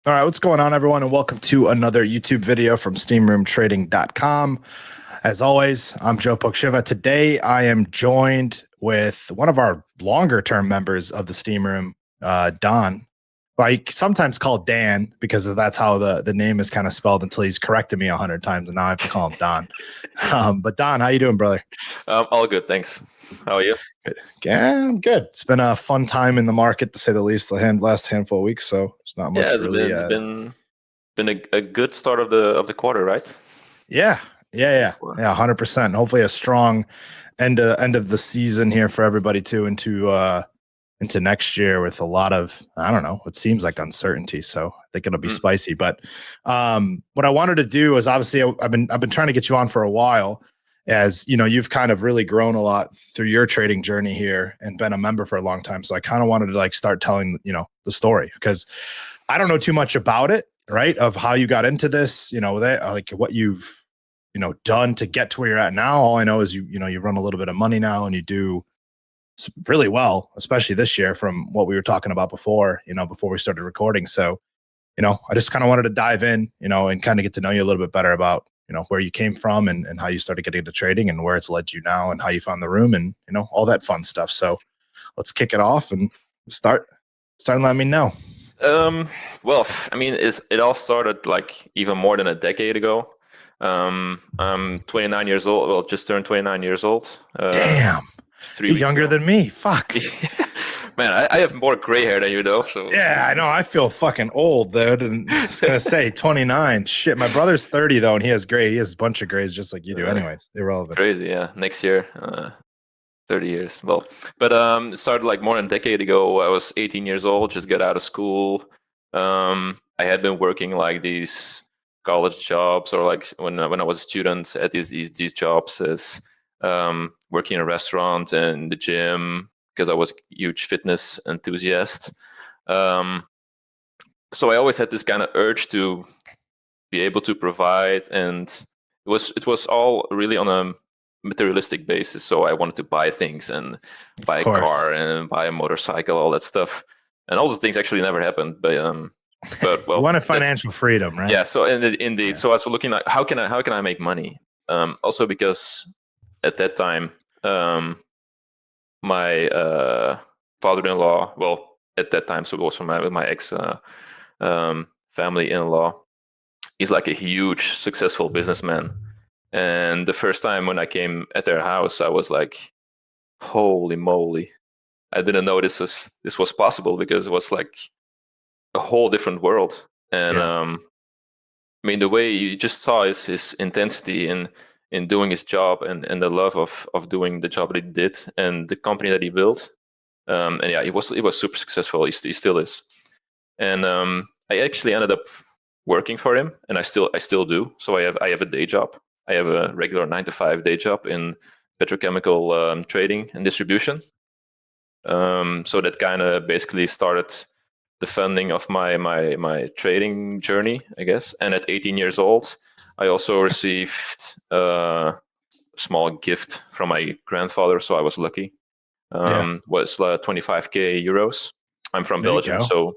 All right, what's going on, everyone, and welcome to another YouTube video from steamroomtrading.com. As always, I'm Joe Pokshiva. Today, I am joined with one of our longer-term members of the Steam Room, Daan. I sometimes call Daan because that's how the name is kind of spelled until he's corrected me 100 times, and now I have to call him Daan. But Daan, how you doing, brother? All good, thanks. How are you? Good. Yeah, I'm good. It's been a fun time in the market, to say the least, the last handful of weeks, so it's not much really. It's been a good start of the quarter, right? Yeah, 100%. Hopefully, a strong end of the season here for everybody too, into next year with a lot of, I don't know, it seems like uncertainty. So I think it'll be spicy. But what I wanted to do is, obviously, I've been trying to get you on for a while. As you know, you've kind of really grown a lot through your trading journey here and been a member for a long time. So I kind of wanted to start telling the story, because I don't know too much about it, right? Of how you got into this, what you've done to get to where you're at now. All I know is you run a little bit of money now, and you do really well, especially this year, from what we were talking about before we started recording. So I just kind of wanted to dive in, and kind of get to know you a little bit better about where you came from, and how you started getting into trading, and where it's led you now, and how you found the room, and all that fun stuff. So let's kick it off and start letting me know. Well, I mean, it all started like even more than a decade ago. I'm 29 years old. Well, just turned 29 years old. Damn, you're younger than me. Fuck. Man, I have more gray hair than you, though. So yeah, I know. I feel fucking old, dude. And I was gonna say 29. Shit, my brother's 30 though, and he has gray. He has a bunch of grays, just like you do. Anyways, irrelevant. Crazy, yeah. Next year, 30 years. Well, but it started like more than a decade ago. I was 18 years old, just got out of school. I had been working like these college jobs, or like when I was a student at these jobs as working in a restaurant and the gym, because I was a huge fitness enthusiast. So I always had this kind of urge to be able to provide, and it was all really on a materialistic basis. So I wanted to buy things and buy a car and buy a motorcycle, all that stuff. And all those things actually never happened. But well, you wanted financial freedom, right? Yeah. So indeed. Yeah. So I was looking like, how can I make money? Also because at that time, my father-in-law, well, at that time, so it was from my ex family in-law. He's like a huge successful businessman. And the first time when I came at their house, I was like, holy moly. I didn't know this was possible, because it was like a whole different world. And I mean, the way you just saw his intensity in doing his job, and the love of doing the job that he did, and the company that he built. And yeah, it was super successful. He still is. And I actually ended up working for him, and I still do. So I have a day job. I have a regular 9-to-5 day job in petrochemical trading and distribution. So that kind of basically started the funding of my trading journey, I guess. And at 18 years old, I also received a small gift from my grandfather, so I was lucky. Was 25k euros. I'm from Belgium, so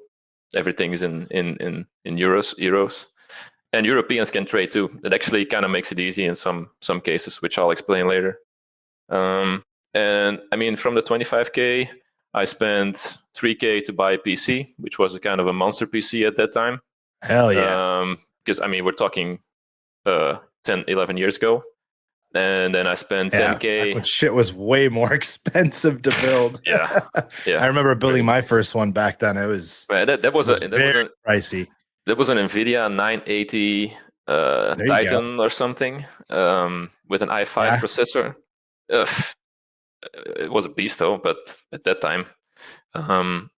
everything's in euros. And Europeans can trade too. It actually kind of makes it easy in some cases, which I'll explain later. And I mean, from the 25k, I spent 3k to buy a PC, which was a kind of a monster PC at that time. Hell yeah. Because I mean, we're talking 10, 11 years ago. And then I spent 10k. When shit was way more expensive to build. yeah. I remember building my first one back then. It was that was very pricey. That was an NVIDIA 980 Titan or something, with an i5 processor. It was a beast though, but at that time. So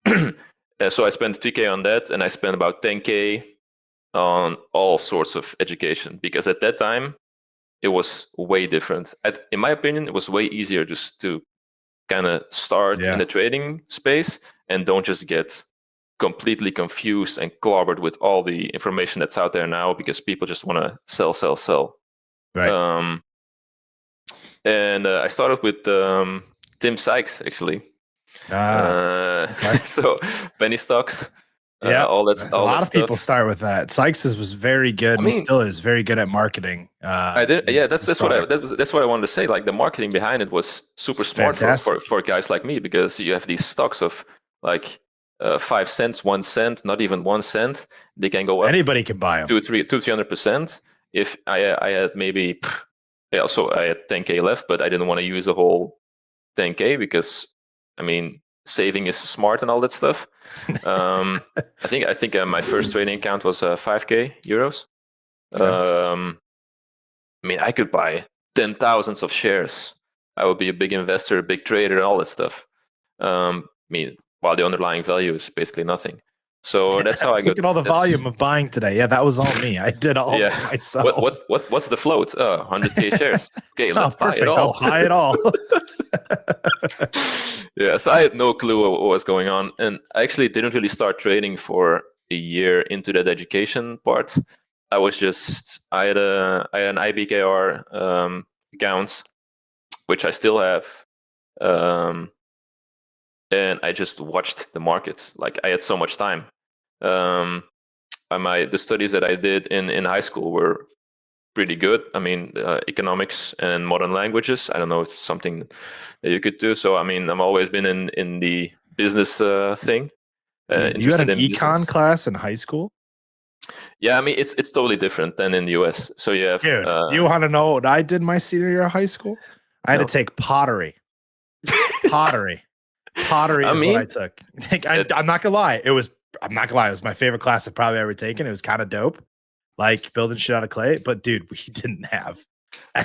I spent 3k on that, and I spent about 10k on all sorts of education, because at that time it was way different. In my opinion, it was way easier just to kind of start in the trading space, and don't just get completely confused and clobbered with all the information that's out there now, because people just want to sell. Right. And I started with Tim Sykes, actually. Okay. So penny stocks. Yeah, all that a lot of people stuff. start with that. Sykes was very good. I And he mean, still is very good at marketing. I did. Yeah, that's His what product. that's what I wanted to say. Like the marketing behind it was super It's smart fantastic. for guys like me, because you have these stocks of like 5 cents, 1 cent, not even 1 cent. They can go up Anybody can buy them. 300%. If I had maybe, yeah, so I had 10K left, but I didn't want to use the whole 10K because, I mean, saving is smart and all that stuff. I think my first trading account was 5K euros. Okay. I mean, I could buy 10,000s of shares. I would be a big investor, a big trader, and all that stuff. I mean, while the underlying value is basically nothing. So that's how I got. Look at all the volume of buying today. Yeah, that was all me. I did all Yeah. myself. What's the float? 100K shares. Okay, Oh, let's buy it perfect. I'll all. buy it all. Yeah, so I had no clue what was going on, and I actually didn't really start trading for a year into that education part. I had an IBKR account, which I still have, um, and I just watched the markets. Like I had so much time. The studies that I did in high school were pretty good. I mean, economics and modern languages. I don't know if it's something that you could do. So I mean, I've always been in the business thing, You had interested an in econ business. class in high school? Yeah, I mean, it's totally different than in the US. So you have Dude, you want to know what I did my senior year of high school? I had to no. take pottery. Pottery. Pottery I is what I mean, took. I'm not gonna lie. I'm not gonna lie. It was my favorite class I've probably ever taken. It was kind of dope, like building shit out of clay. But dude, we didn't have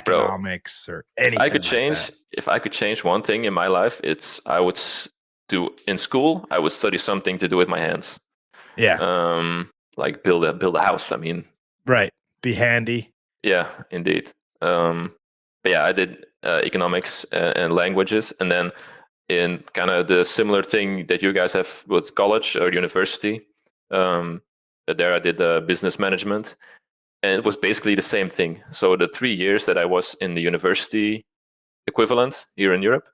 bro, economics or anything like that. if I could change one thing in my life, I would do in school. I would study something to do with my hands. Yeah, Like build a house. I mean, right. Be handy. yeah, indeed. But yeah, I did economics and languages, and then in kind of the similar thing that you guys have with college or university. There I did business management, and it was basically the same thing. So the 3 years that I was in the university equivalent here in Europe,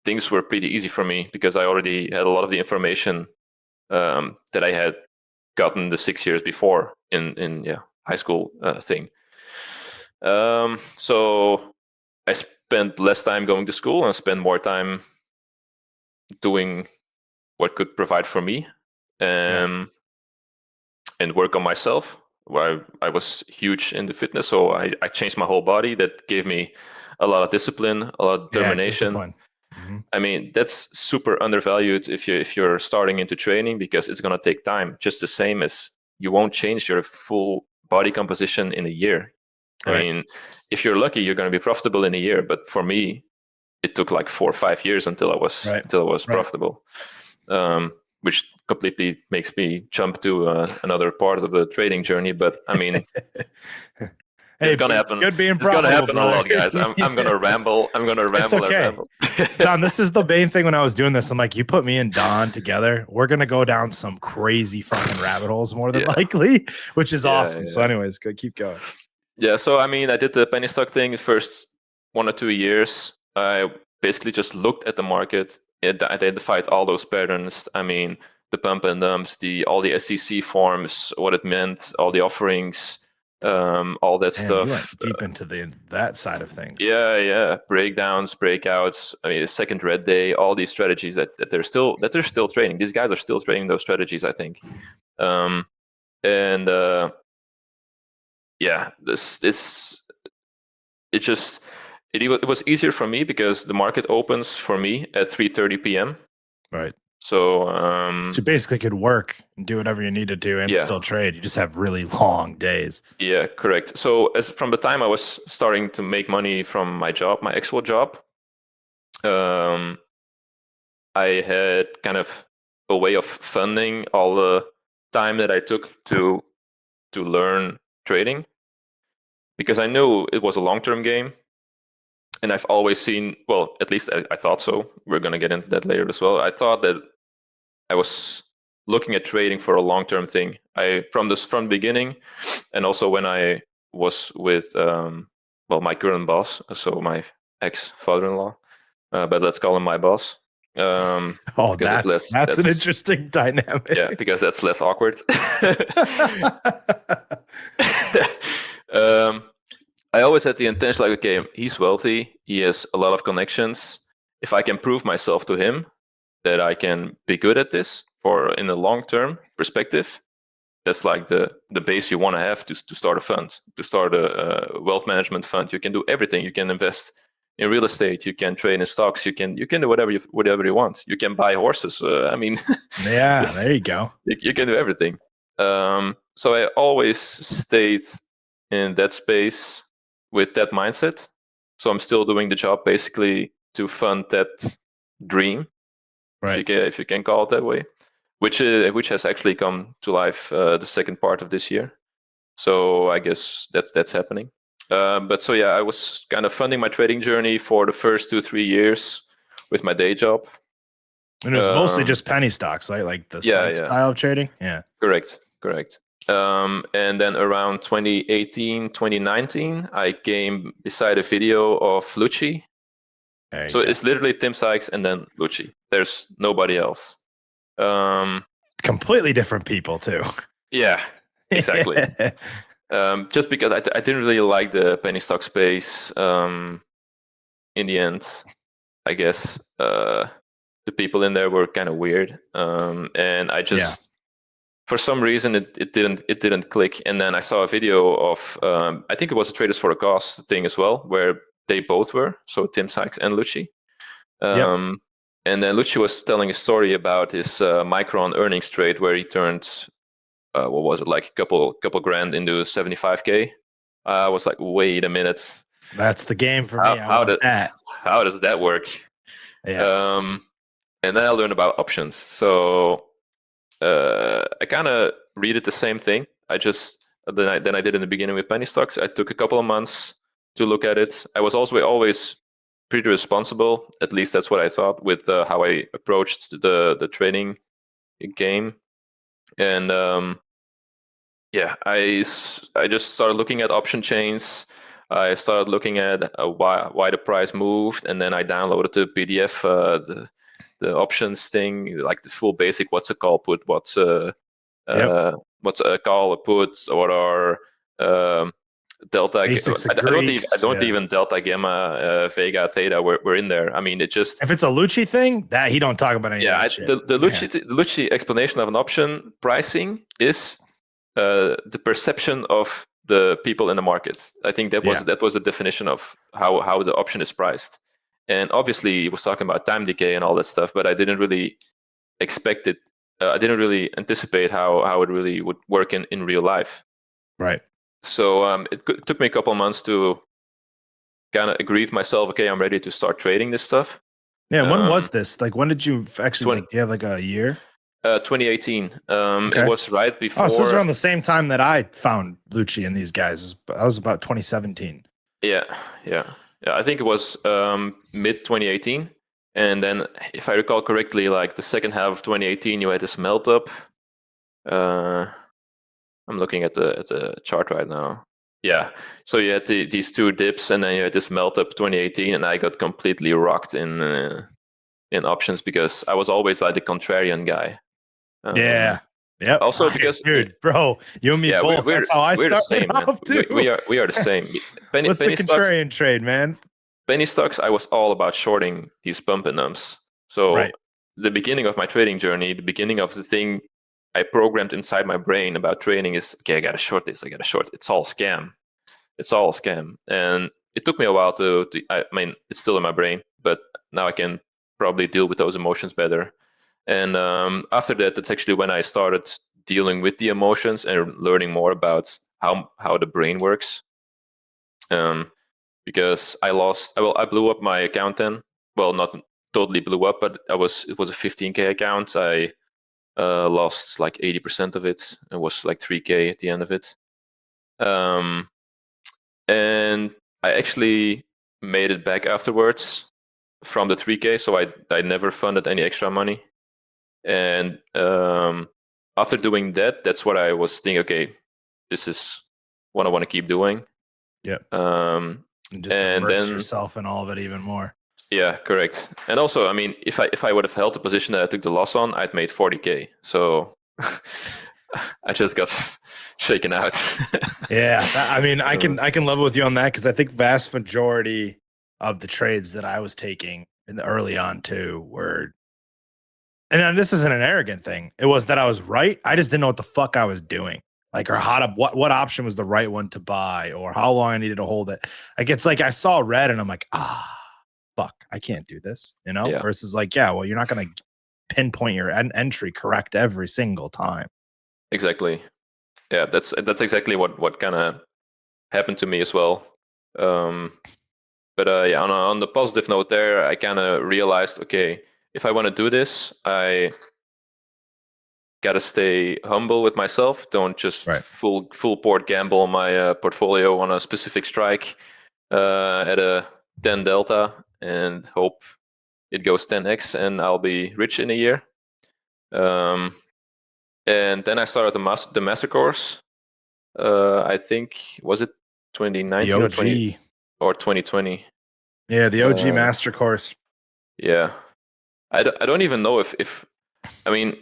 things were pretty easy for me because I already had a lot of the information that I had gotten the 6 years before in high school thing. So I spent less time going to school and spent more time doing what could provide for me, Yeah. and work on myself. Where I was huge into fitness, so I changed my whole body. That gave me a lot of discipline, a lot of Yeah, determination. discipline. Mm-hmm. I mean, that's super undervalued if you're starting into training, because it's gonna take time. Just the same as you won't change your full body composition in a year. I Right. mean, if you're lucky, you're gonna be profitable in a year. But for me, it took like 4 or 5 years until I was Right. profitable, which completely makes me jump to another part of the trading journey. But I mean, Hey, it's gonna it's happen. good being It's gonna profitable, happen a brother. lot, guys. I'm gonna ramble. I'm gonna It's ramble and okay. ramble. Daan, this is the main thing when I was doing this. I'm like, you put me and Daan together, we're gonna go down some crazy fucking rabbit holes more than Yeah. likely, which is Yeah, awesome. yeah. So, anyways, good, keep going. Yeah. So I mean, I did the penny stock thing the first 1 or 2 years. I basically just looked at the market. It identified all those patterns. I mean, the pump and dumps, all the SEC forms, what it meant, all the offerings, all that Damn, you stuff. went deep into that side of things. Yeah, breakdowns, breakouts. I mean, the second red day, all these strategies that they're still trading. These guys are still trading those strategies, I think. And yeah, it was easier for me because the market opens for me at 3:30 p.m. Right. So So you basically could work and do whatever you need to do and yeah, still trade. You just have really long days. yeah, correct. So as from the time I was starting to make money from my job, my actual job, I had kind of a way of funding all the time that I took to learn trading, because I knew it was a long-term game. And I've always seen, well, at least I thought so. We're going to get into that later as well. I thought that I was looking at trading for a long-term thing. From the beginning, and also when I was with, my current boss, so my ex-father-in-law, but let's call him my boss. Oh, because that's an interesting dynamic. Yeah, because that's less awkward. I always had the intention, like, okay, he's wealthy, he has a lot of connections. If I can prove myself to him that I can be good at this for in a long term perspective, that's like the base you want to have to start a fund, to start a wealth management fund. You can do everything. You can invest in real estate. You can trade in stocks. You can do whatever you want. You can buy horses. I mean, yeah, there you go. You can do everything. So I always stayed in that space with that mindset. So I'm still doing the job basically to fund that dream, right? If you can call it that way, which has actually come to life the second part of this year. So I guess that's happening. But so yeah, I was kind of funding my trading journey for the first 2-3 years with my day job. And it was mostly just penny stocks, right? Like the Sykes style of trading. Yeah. Correct. And then around 2018, 2019, I came beside a video of Lucci. So it's literally Tim Sykes and then Lucci. There's nobody else. Completely different people too. Yeah, exactly. Just because I didn't really like the penny stock space. In the end, I guess the people in there were kind of weird, and I just for some reason it didn't click. And then I saw a video of I think it was a Traders for a Cause thing as well, where they both were, so Tim Sykes and Lucci. And then Lucci was telling a story about his Micron earnings trade where he turned what was it, like a couple grand into 75K. I was like, wait a minute, that's the game for me. How does that work? Yeah. And then I learned about options. So I kind of redid the same thing. I just then I did in the beginning with penny stocks. I took a couple of months to look at it. I was also always pretty responsible. At least that's what I thought with how I approached the trading game. And I just started looking at option chains. I started looking at why the price moved, and then I downloaded the PDF, the options thing, like the full basic. What's a call put? What's a call, a put? What are delta? Basics I don't even delta, gamma, vega, theta. We're in there. I mean, it just if it's a Lucci thing, that he don't talk about any. Yeah, the Lucci explanation of an option pricing is the perception of the people in the market. I think that was the definition of how the option is priced. And obviously, he was talking about time decay and all that stuff, but I didn't really expect it. I didn't really anticipate how it really would work in real life. Right. So it took me a couple months to kind of agree with myself. Okay, I'm ready to start trading this stuff. Yeah. When was this? Like, when did you actually? Do you have like a year? 2018. It was right before. Oh, so this was around the same time that I found Lucci and these guys. I was about 2017. Yeah. I think it was mid 2018, and then, if I recall correctly, like the second half of 2018, you had this melt up. I'm looking at the chart right now. Yeah, so you had these two dips, and then you had this melt up 2018, and I got completely rocked in options because I was always like the contrarian guy. Yeah. Also, because dude, bro, you and me both. That's how I started off too. We are the same. What's the contrarian trade, man? Penny stocks, I was all about shorting these pump and dumps. So the beginning of my trading journey, the beginning of the thing I programmed inside my brain about trading is, okay, I gotta short this. It's all scam. And it took me a while I mean, it's still in my brain, but now I can probably deal with those emotions better. And after that, that's actually when I started dealing with the emotions and learning more about how the brain works. Because I blew up my account then. Well, not totally blew up, but it was a 15K account. I lost like 80% of it. It was like 3K at the end of it. And I actually made it back afterwards from the 3K, so I never funded any extra money. And after doing that, that's what I was thinking, okay, this is what I want to keep doing. Yeah. And just immerse yourself in all of it even more. Yeah, correct. And also, I mean, if I would have held the position that I took the loss on, I'd made 40K. So I just got shaken out. Yeah, I mean, I can level with you on that because I think vast majority of the trades that I was taking in the early on too were, and this isn't an arrogant thing. It was that I was right. I just didn't know what the fuck I was doing, like, or how to what option was the right one to buy, or how long I needed to hold it. Like, it's like I saw red and I'm like, fuck, I can't do this, you know. Yeah. Versus like, yeah, well, you're not gonna pinpoint your entry correct every single time. Exactly. Yeah, that's exactly what kind of happened to me as well. But yeah, on the positive note there, I kind of realized, okay, if I want to do this, I gotta stay humble with myself. Don't just full port gamble my portfolio on a specific strike at a 10 delta and hope it goes 10x and I'll be rich in a year. And then I started the master course. I think, was it 2019 or 2020? Yeah, the OG master course. Yeah. I don't even know if I mean,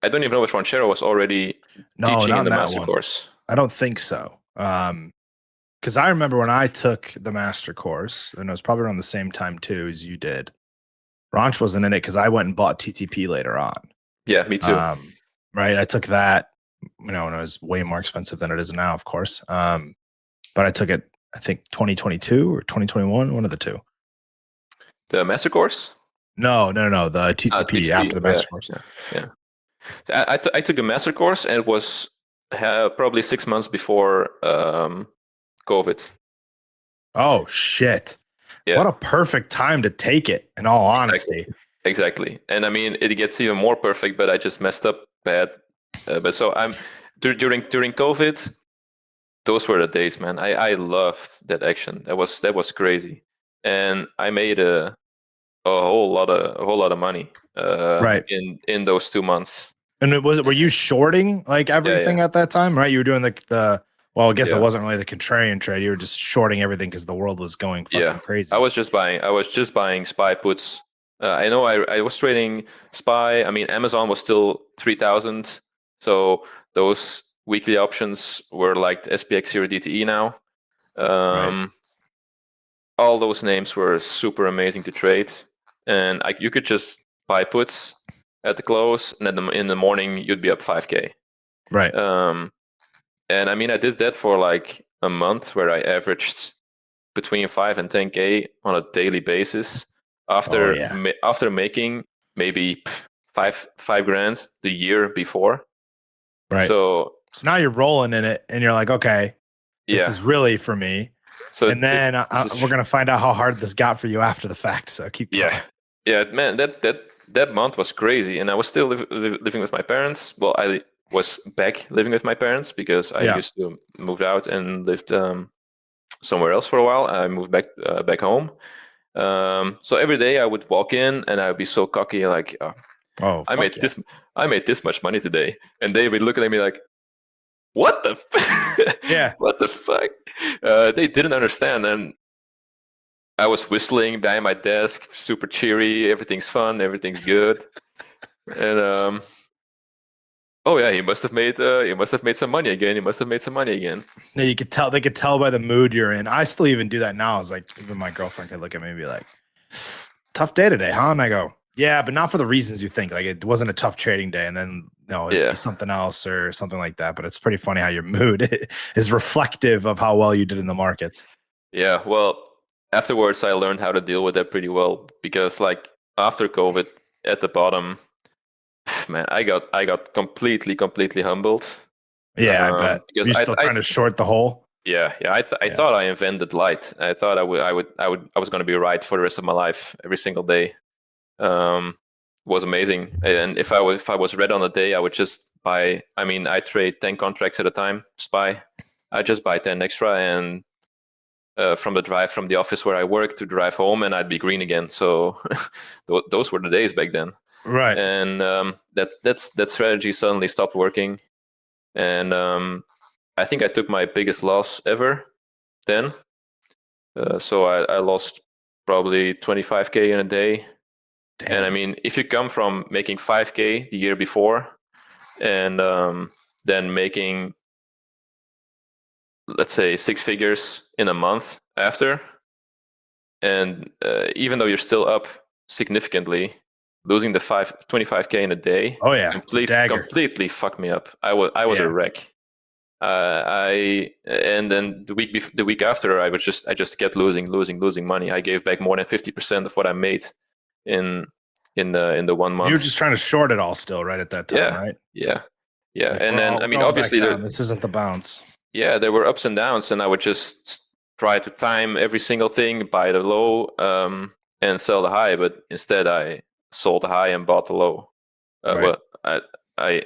I don't even know if Ranchero was already teaching in the master course. I don't think so. Because I remember when I took the master course, and it was probably around the same time too as you did. Ranch wasn't in it because I went and bought TTP later on. Yeah, me too. Right, I took that, when it was way more expensive than it is now, of course. But I took it, I think 2022 or 2021, one of the two. The master course? No, the TTP after the master course. Yeah. I took a master course, and it was probably 6 months before COVID. Oh shit! Yeah. What a perfect time to take it. In all honesty, exactly. And I mean, it gets even more perfect, but I just messed up bad. But so I'm during COVID. Those were the days, man. I loved that action. That was crazy, and I made a whole lot of money. In those 2 months. And were you shorting like everything at that time? Right, you were doing the well, I guess it wasn't really the contrarian trade. You were just shorting everything because the world was going fucking crazy. I was just buying SPY puts. I know I was trading SPY. I mean, Amazon was still 3,000, so those weekly options were like the SPX 0 DTE now. All those names were super amazing to trade, and you could just buy puts at the close, and then in the morning you'd be up 5K. Right. And I mean, I did that for like a month, where I averaged between 5 and 10K on a daily basis after making maybe five grand the year before. Right. So now you're rolling in it, and you're like, okay, this is really for me. So and then we're gonna find out how hard this got for you after the fact. So keep going. Yeah, man, that month was crazy, and I was still living with my parents. Well, I was back living with my parents because I used to move out and lived somewhere else for a while. I moved back home. So every day I would walk in and I would be so cocky, like, I made this much money today, and they would look at me like, what the what the fuck? They didn't understand, and I was whistling behind my desk, super cheery. Everything's fun, everything's good, and he must have made some money again. Yeah, you could tell. They could tell by the mood you're in. I still even do that now. It's like, even my girlfriend could look at me and be like, tough day today, huh? And I go, yeah, but not for the reasons you think. Like, it wasn't a tough trading day, and then it'd be something else or something like that. But it's pretty funny how your mood is reflective of how well you did in the markets. Yeah, well, afterwards I learned how to deal with that pretty well, because like after COVID at the bottom, man, I got completely humbled. Yeah, I bet. Because you're still trying to short the hole. Yeah. I thought I invented light. I thought I was going to be right for the rest of my life, every single day. Was amazing. And if I was red on a day, I would just buy. I mean, I trade 10 contracts at a time. SPY. I just buy 10 extra, and from the drive from the office where I work to drive home, and I'd be green again. So those were the days back then. Right. And that strategy suddenly stopped working, and I think I took my biggest loss ever then. So I lost probably 25K in a day. Damn. And I mean, if you come from making 5K the year before and then making, let's say, 6 figures in a month after, and even though you're still up significantly, losing the 25K in a day, oh yeah, completely fucked me up. I was a wreck. And then the week after, I just kept losing money. I gave back more than 50% of what I made in the 1 month. You were just trying to short it all still, right, at that time, right? Yeah. Like, and then I mean, obviously, this isn't the bounce. Yeah, there were ups and downs, and I would just try to time every single thing, buy the low, and sell the high. But instead, I sold the high and bought the low. Right. Well, I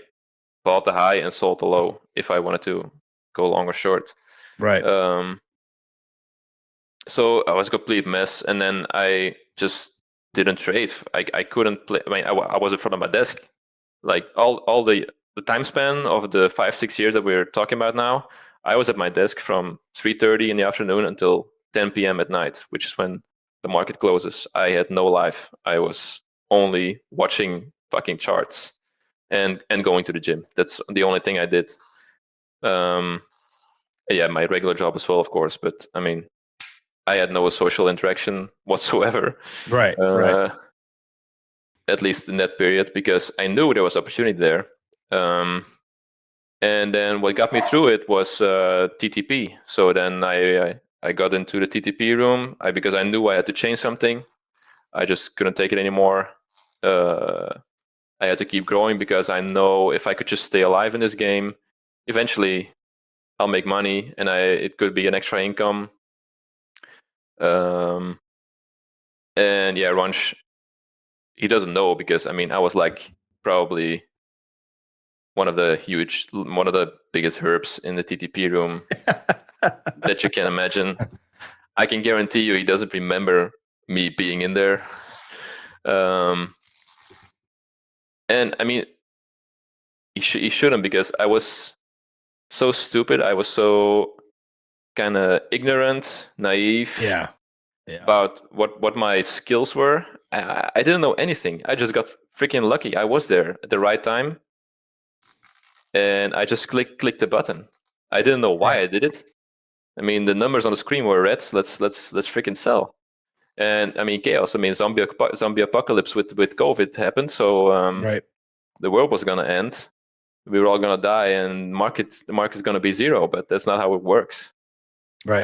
bought the high and sold the low if I wanted to go long or short. Right. So I was a complete mess, and then I just didn't trade. I couldn't play. I mean, I was in front of my desk, like all the time span of the 5-6 years that we're talking about now. I was at my desk from 3:30 in the afternoon until 10 p.m. at night, which is when the market closes. I had no life. I was only watching fucking charts and going to the gym. That's the only thing I did. Yeah, my regular job as well, of course. But I mean, I had no social interaction whatsoever. Right. Right. At least in that period, because I knew there was opportunity there. And then what got me through it was TTP. So then I got into the TTP room because I knew I had to change something. I just couldn't take it anymore. I had to keep growing because I know if I could just stay alive in this game, eventually I'll make money, and it could be an extra income. And yeah, Ranch, he doesn't know because I mean I was like probably one of the biggest herbs in the TTP room that you can imagine. I can guarantee you he doesn't remember me being in there. And I mean, he shouldn't, because I was so stupid. I was so kind of ignorant, naive. Yeah. About what my skills were. I didn't know anything. I just got freaking lucky. I was there at the right time, and I just clicked the button. I didn't know why I did it. I mean, the numbers on the screen were red. Let's freaking sell. And I mean, chaos. I mean, zombie apocalypse with COVID happened. So right. The world was gonna end. We were all gonna die, and the market's gonna be zero. But that's not how it works. Right.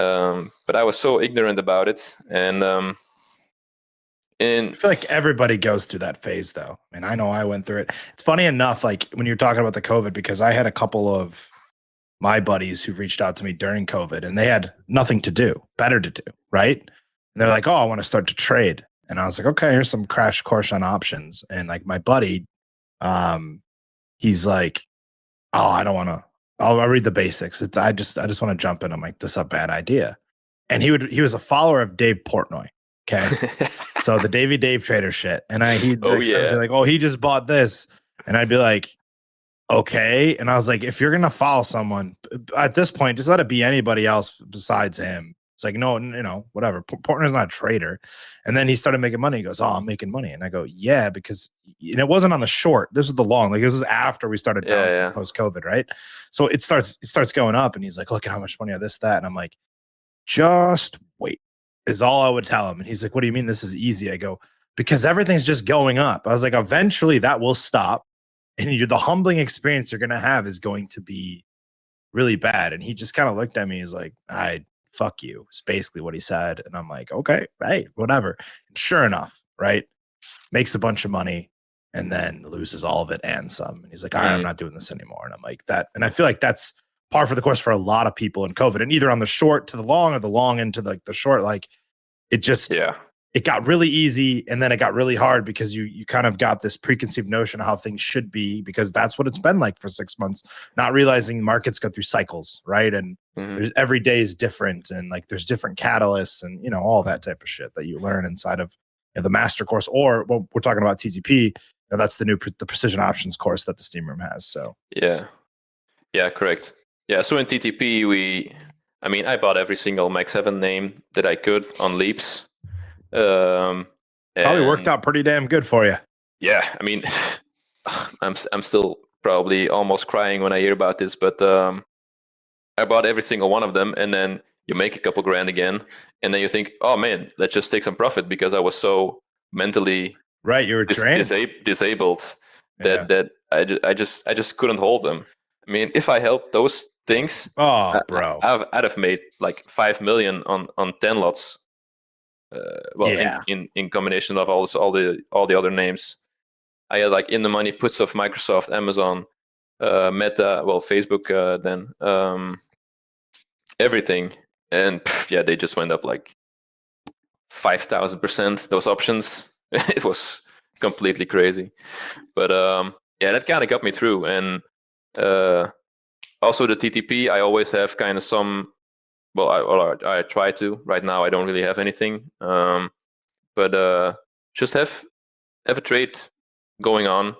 But I was so ignorant about it, and I feel like everybody goes through that phase, though. I mean, I know I went through it. It's funny enough, like when you're talking about the COVID, because I had a couple of my buddies who reached out to me during COVID, and they had nothing to do, better to do, right? And they're like, "Oh, I want to start to trade," and I was like, "Okay, here's some crash course on options." And like my buddy, he's like, "Oh, I don't want to. I'll read the basics. I just want to jump in." I'm like, "This is a bad idea." And he was a follower of Dave Portnoy. Okay. So the Dave Trader shit. And he'd be like, "Oh, he just bought this." And I'd be like, "Okay." And I was like, if you're going to follow someone at this point, just let it be anybody else besides him. It's like, no, whatever. Portnoy's not a trader. And then he started making money. He goes, "Oh, I'm making money." And I go, "Yeah," because and it wasn't on the short. This is the long. Like this is after we started bouncing post-COVID, right? So it starts going up, and he's like, "Look at how much money on this, that." And I'm like, "Just wait," is all I would tell him. And he's like, "What do you mean this is easy?" I go, "Because everything's just going up." I was like, eventually that will stop. And the humbling experience you're going to have is going to be really bad. And he just kind of looked at me. He's like, "Fuck you." It's basically what he said. And I'm like, "Okay, hey, whatever." And sure enough, right? Makes a bunch of money and then loses all of it and some. And he's like, "All right, I'm not doing this anymore." And I'm like, that. And I feel like that's par for the course for a lot of people in COVID, and either on the short to the long or the long into the short. Like it just, it got really easy, and then it got really hard because you kind of got this preconceived notion of how things should be, because that's what it's been like for 6 months, not realizing markets go through cycles, right? And every day is different, and like there's different catalysts, and all that type of shit that you learn inside of the master course, or what we're talking about TCP. That's the precision options course that the Steam Room has. So yeah, correct. Yeah, so in TTP I bought every single Mag 7 name that I could on leaps. Probably worked out pretty damn good for you. Yeah, I mean, I'm still probably almost crying when I hear about this, but I bought every single one of them, and then you make a couple grand again, and then you think, oh man, let's just take some profit because I was so mentally right. You were drained, disabled that I just couldn't hold them. I mean, if I held those things, bro, I'd have made like 5 million on 10 lots. In combination of all the other names, I had like in the money puts of Microsoft, Amazon, Meta, well, Facebook, then everything, and they just went up like 5,000%. Those options, it was completely crazy. But that kind of got me through, and also the TTP, I always have kind of some. Well, I try to. Right now, I don't really have anything, but just have a trade going on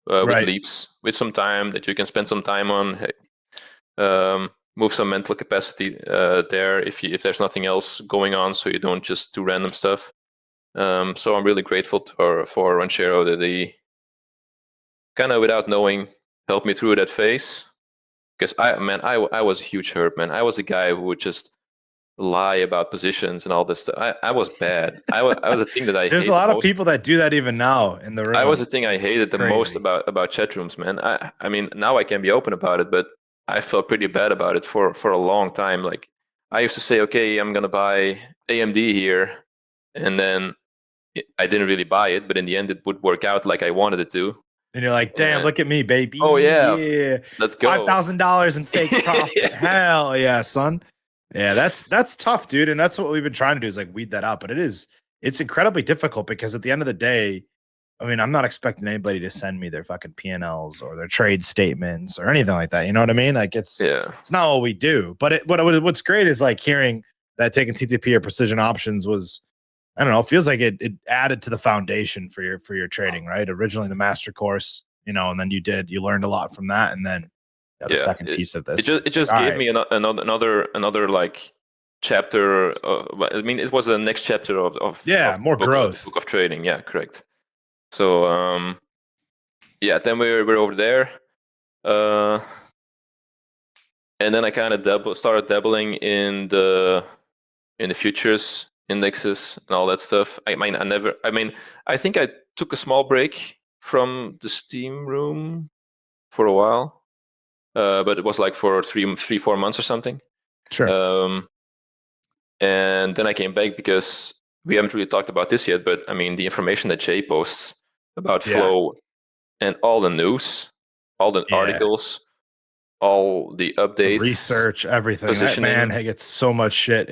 with leaps, with some time that you can spend some time on. Move some mental capacity there if there's nothing else going on, so you don't just do random stuff. So I'm really grateful for Ranchero that he kind of, without knowing, helped me through that phase. Because I was a huge herb, man. I was a guy who would just lie about positions and all this stuff. I was bad. I was a thing that I There's a lot of people that do that even now in the room. I was the thing I hated the most about chat rooms, man. I mean, now I can be open about it, but I felt pretty bad about it for a long time. Like, I used to say, okay, I'm going to buy AMD here. And then I didn't really buy it, but in the end, it would work out like I wanted it to. And you're like, damn, look at me, baby. Oh, yeah. Let's go. $5,000 in fake profit. Hell yeah, son. Yeah, that's tough, dude. And that's what we've been trying to do is like weed that out. But it's incredibly difficult because at the end of the day, I mean, I'm not expecting anybody to send me their fucking P&Ls or their trade statements or anything like that. You know what I mean? Like it's not what we do. But what's great is like hearing that taking TTP or precision options was, I don't know, it feels like it added to the foundation for your trading, right? Originally the master course, and then you learned a lot from that, and then the second piece of this. It just gave me another like chapter. I mean, it was the next chapter of more growth book of trading. Yeah, correct. So then we're over there, and then I kind of started dabbling in the futures indexes and all that stuff. I think I took a small break from the Steam room for a while, but it was like for 3-4 months or something. Sure. And then I came back because we haven't really talked about this yet, but I mean, the information that Jay posts about flow and all the news, all the articles, all the updates, the research, everything. That man gets so much shit.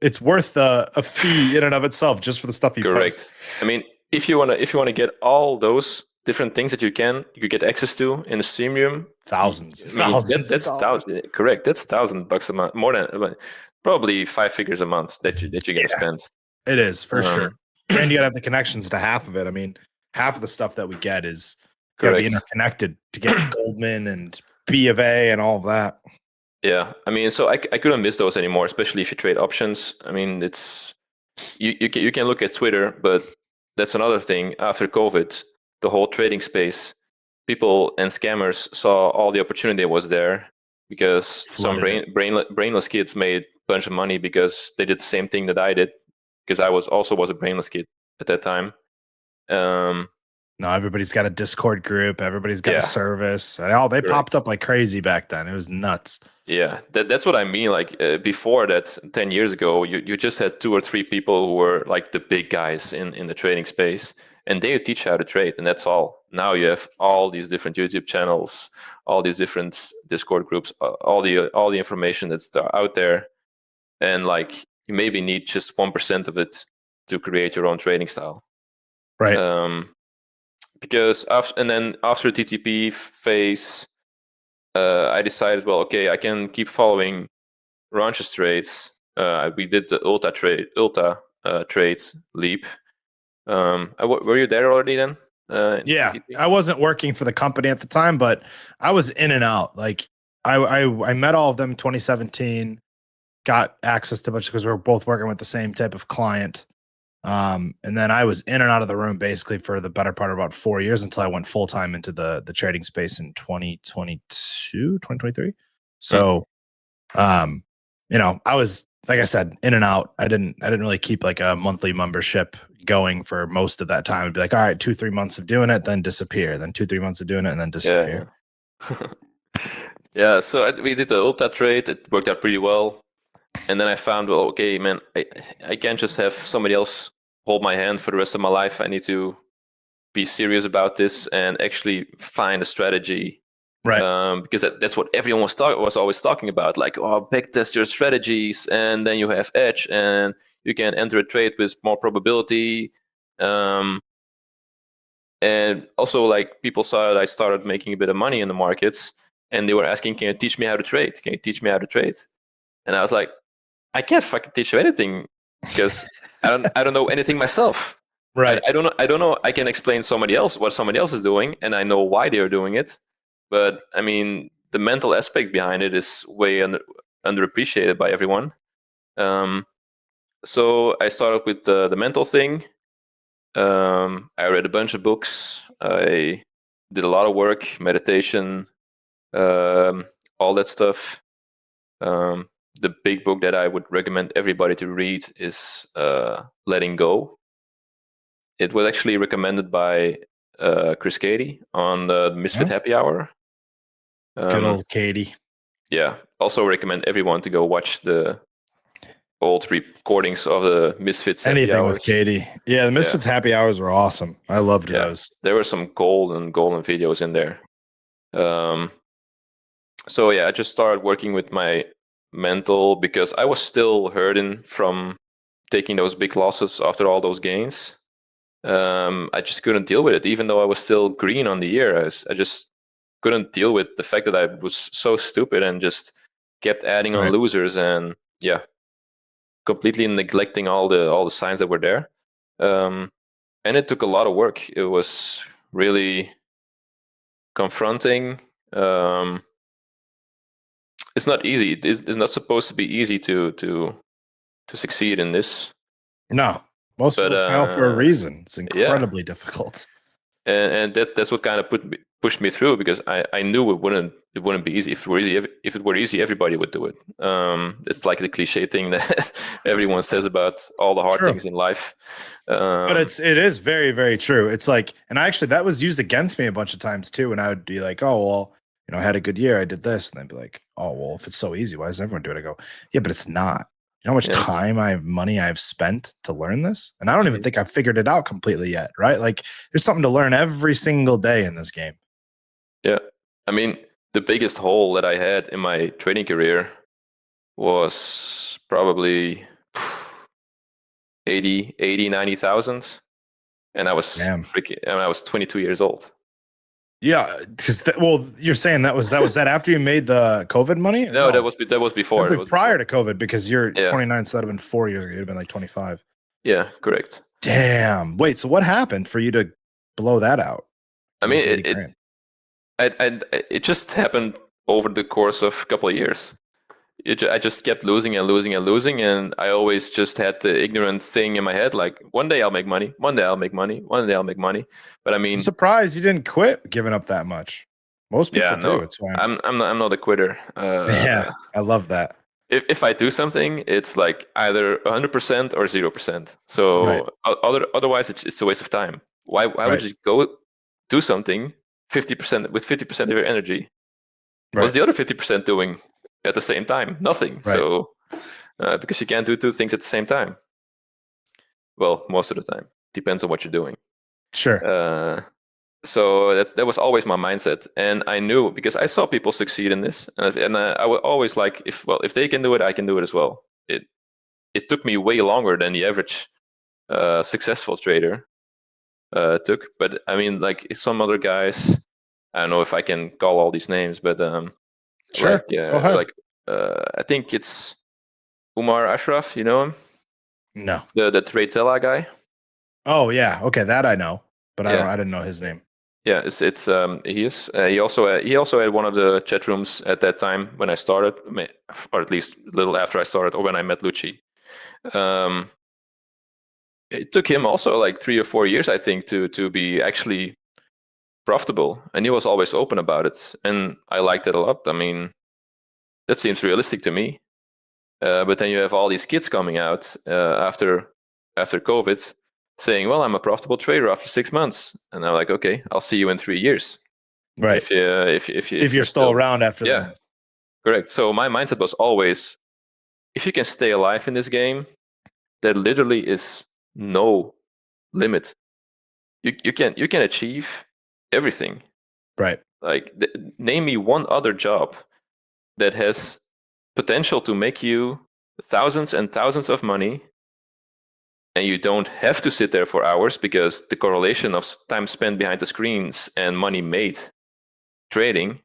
It's worth a fee in and of itself just for the stuff he posts. I mean, if you wanna get all those different things that you could get access to in the Steam room, thousands. That's $1,000. Correct. That's $1,000 a month, more than probably 5 figures a month that you gotta spend. It is for sure, and you gotta have the connections to half of it. I mean, half of the stuff that we get is gotta be interconnected to get Goldman and B of A and all of that. Yeah, I mean, so I couldn't miss those anymore, especially if you trade options. I mean, it's you can look at Twitter, but that's another thing. After COVID, the whole trading space, people and scammers saw all the opportunity that was there because some brainless kids made a bunch of money because they did the same thing that I did, because I was a brainless kid at that time. No, everybody's got a Discord group. Everybody's got a service. They popped up like crazy back then. It was nuts. Yeah, that's what I mean. Like before that, 10 years ago, you just had 2 or 3 people who were like the big guys in the trading space, and they would teach you how to trade, and that's all. Now you have all these different YouTube channels, all these different Discord groups, all the information that's out there, and like you maybe need just 1% of it to create your own trading style. Right. Because after the TTP phase, I decided, well, okay, I can keep following Ranch's trades. We did the Ulta trade leap. Were you there already then? Yeah, TTP? I wasn't working for the company at the time, but I was in and out. Like I met all of them in 2017, got access to a bunch because we were both working with the same type of client. And then I was in and out of the room basically for the better part of about 4 years until I went full time into the trading space in 2023. So, I was, like I said, in and out. I didn't really keep like a monthly membership going for most of that time. I'd be like, all right, 2-3 months of doing it, then disappear. Then 2-3 months of doing it, and then disappear. Yeah. So we did the Ulta trade. It worked out pretty well. And then I found, well, okay, man, I can't just have somebody else hold my hand for the rest of my life. I need to be serious about this and actually find a strategy. Right. Because that's what everyone was always talking about. Like, oh, backtest your strategies, and then you have edge, and you can enter a trade with more probability. And also, like, people saw that I started making a bit of money in the markets, and they were asking, "Can you teach me how to trade? Can you teach me how to trade?" And I was like, I can't fucking teach you anything because I don't know anything myself. Right. I don't know. I can explain somebody else what somebody else is doing, and I know why they are doing it. But I mean, the mental aspect behind it is way underappreciated by everyone. So I started with the mental thing. I read a bunch of books. I did a lot of work, meditation, all that stuff. The big book that I would recommend everybody to read is Letting Go. It was actually recommended by Chris Cady on the Misfit Happy Hour. Good old Katie. Yeah. Also recommend everyone to go watch the old recordings of the Misfits Happy Hours. With Katie. Yeah, the Misfits Happy Hours were awesome. I loved those. There were some golden videos in there. So yeah, I just started working with my mental because I was still hurting from taking those big losses after all those gains. I just couldn't deal with it, even though I was still green on the year. I just couldn't deal with the fact that I was so stupid and just kept adding on losers and completely neglecting all the signs that were there. And it took a lot of work. It was really confronting. It's not easy. It's not supposed to be easy to succeed in this. No, most people fail for a reason. It's incredibly difficult. And that's what kind of pushed me through, because I knew it wouldn't be easy. If it were easy, everybody would do it. It's like the cliche thing that everyone says about all the hard things in life. But it is very, very true. It's like, and actually that was used against me a bunch of times too. And I would be like, oh, well, I had a good year. I did this. And they'd be like, oh, well, if it's so easy, why does everyone do it? I go, yeah, but it's not. You know how much time money I've spent to learn this? And I don't even think I've figured it out completely yet, right? Like, there's something to learn every single day in this game. Yeah. I mean, the biggest hole that I had in my trading career was probably 90,000. And I was I was 22 years old. Yeah, because you're saying that was that after you made the COVID money? No, that was before. That was prior to COVID, because you're 29, so that'd have been 4 years ago. You'd have been like 25. Yeah, correct. Damn. Wait, so what happened for you to blow that out? I mean, it just happened over the course of a couple of years. I just kept losing and losing and losing, and I always just had the ignorant thing in my head, like, one day I'll make money, one day I'll make money, one day I'll make money. But I mean, I'm surprised you didn't quit giving up that much. Most people do. It's why I'm not a quitter. Yeah, I love that. If I do something, it's like either 100% or 0%. So otherwise, it's a waste of time. Why would you go do something 50% with 50% of your energy? What's the other 50% doing at the same time? Nothing. So because you can't do two things at the same time. Well, most of the time. Depends on what you're doing. Sure. So that was always my mindset, and I knew, because I saw people succeed in this, and I would always like, if they can do it, I can do it as well. It took me way longer than the average successful trader took, but I mean, like, some other guys, I don't know if I can call all these names, but sure, like I think it's Umar Ashraf. You know him? No, the Trade guy. Oh yeah, okay, that I know, but I didn't know his name. Yeah, he also had one of the chat rooms at that time when I started, or at least a little after I started, or when I met Lucci. it took him also like 3 or 4 years, I think, to be actually profitable, and he was always open about it, and I liked it a lot. I mean, that seems realistic to me. But then you have all these kids coming out after COVID saying, "Well, I'm a profitable trader after 6 months," and I'm like, "Okay, I'll see you in 3 years." Right. If you're still around after that. Yeah, correct. So my mindset was always, if you can stay alive in this game, there literally is no limit. You can achieve everything. Right. Like, name me one other job that has potential to make you thousands and thousands of money, and you don't have to sit there for hours, because the correlation of time spent behind the screens and money made trading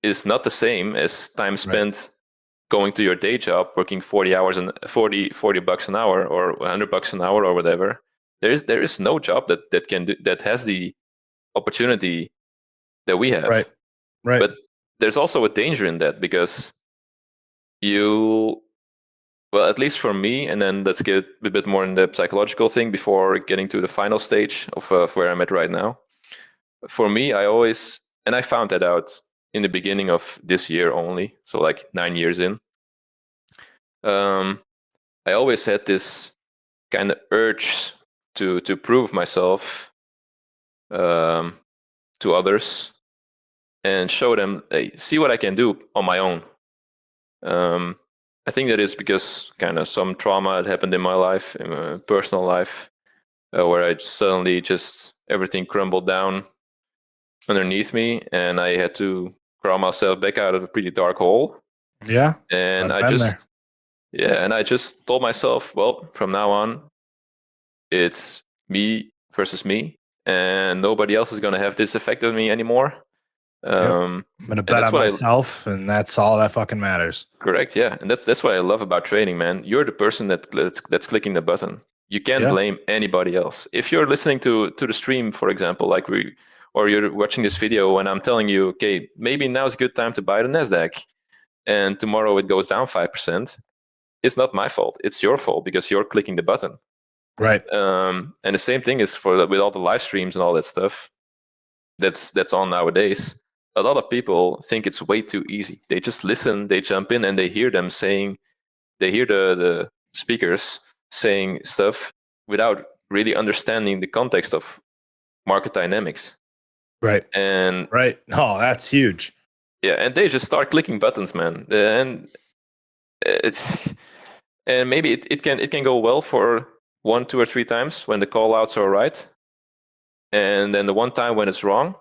is not the same as time spent going to your day job, working 40 hours and 40 bucks an hour or $100 an hour or whatever. There is no job that can do, that has the opportunity that we have. Right. But there's also a danger in that, because well, at least for me, and then let's get a bit more in the psychological thing before getting to the final stage of where I'm at right now. For me, I found that out in the beginning of this year only, so like 9 years in. I always had this kind of urge to prove myself to others and show them, hey, see what I can do on my own. I think that is because kind of some trauma had happened in my life, in my personal life, where I suddenly just everything crumbled down underneath me, and I had to crawl myself back out of a pretty dark hole. Yeah, and I just told myself, well, from now on, it's me versus me, and nobody else is going to have this effect on me anymore. I'm gonna bet on myself, and that's all that fucking matters. Correct, yeah, and that's what I love about trading, man. You're the person that's clicking the button. You can't blame anybody else. If you're listening to the stream, for example, or you're watching this video, and I'm telling you, okay, maybe now's a good time to buy the Nasdaq, and tomorrow it goes down 5%. It's not my fault. It's your fault, because you're clicking the button. Right. And the same thing is with all the live streams and all that stuff that's on nowadays. A lot of people think it's way too easy. They just listen, they jump in, and they hear the speakers saying stuff without really understanding the context of market dynamics. Right. And Oh, that's huge. Yeah, and they just start clicking buttons, man. And maybe it can go well for 1, 2, or 3 times when the call outs are right. And then the one time when it's wrong,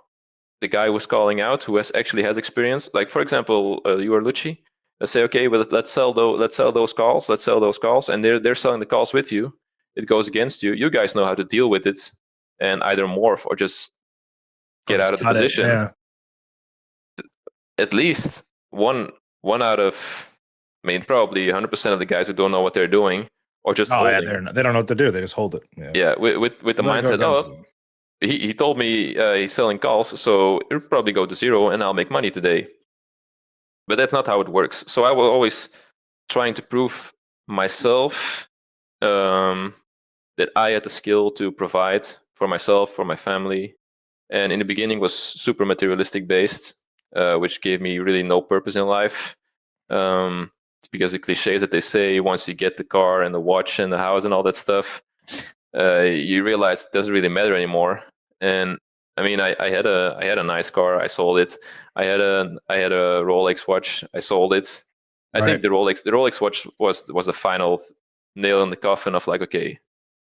the guy who's calling out, who actually has experience, like, for example, you or Lucci, say, okay, well, let's sell those calls, and they're selling the calls with you. It goes against you. You guys know how to deal with it, and either morph or just get out of the position. At least one out of, I mean, probably 100% of the guys who don't know what they're doing, or just holding. They don't know what to do. They just hold it. Yeah, with the mindset, he told me he's selling calls, so it'll probably go to zero and I'll make money today. But that's not how it works. So I was always trying to prove myself that I had the skill to provide for myself, for my family. And in the beginning was super materialistic based, which gave me really no purpose in life. Because the cliches that they say, once you get the car and the watch and the house and all that stuff, you realize it doesn't really matter anymore. And I mean, I had a nice car. I sold it. I had a Rolex watch. I sold it. I think the Rolex watch was the final nail in the coffin of like, okay,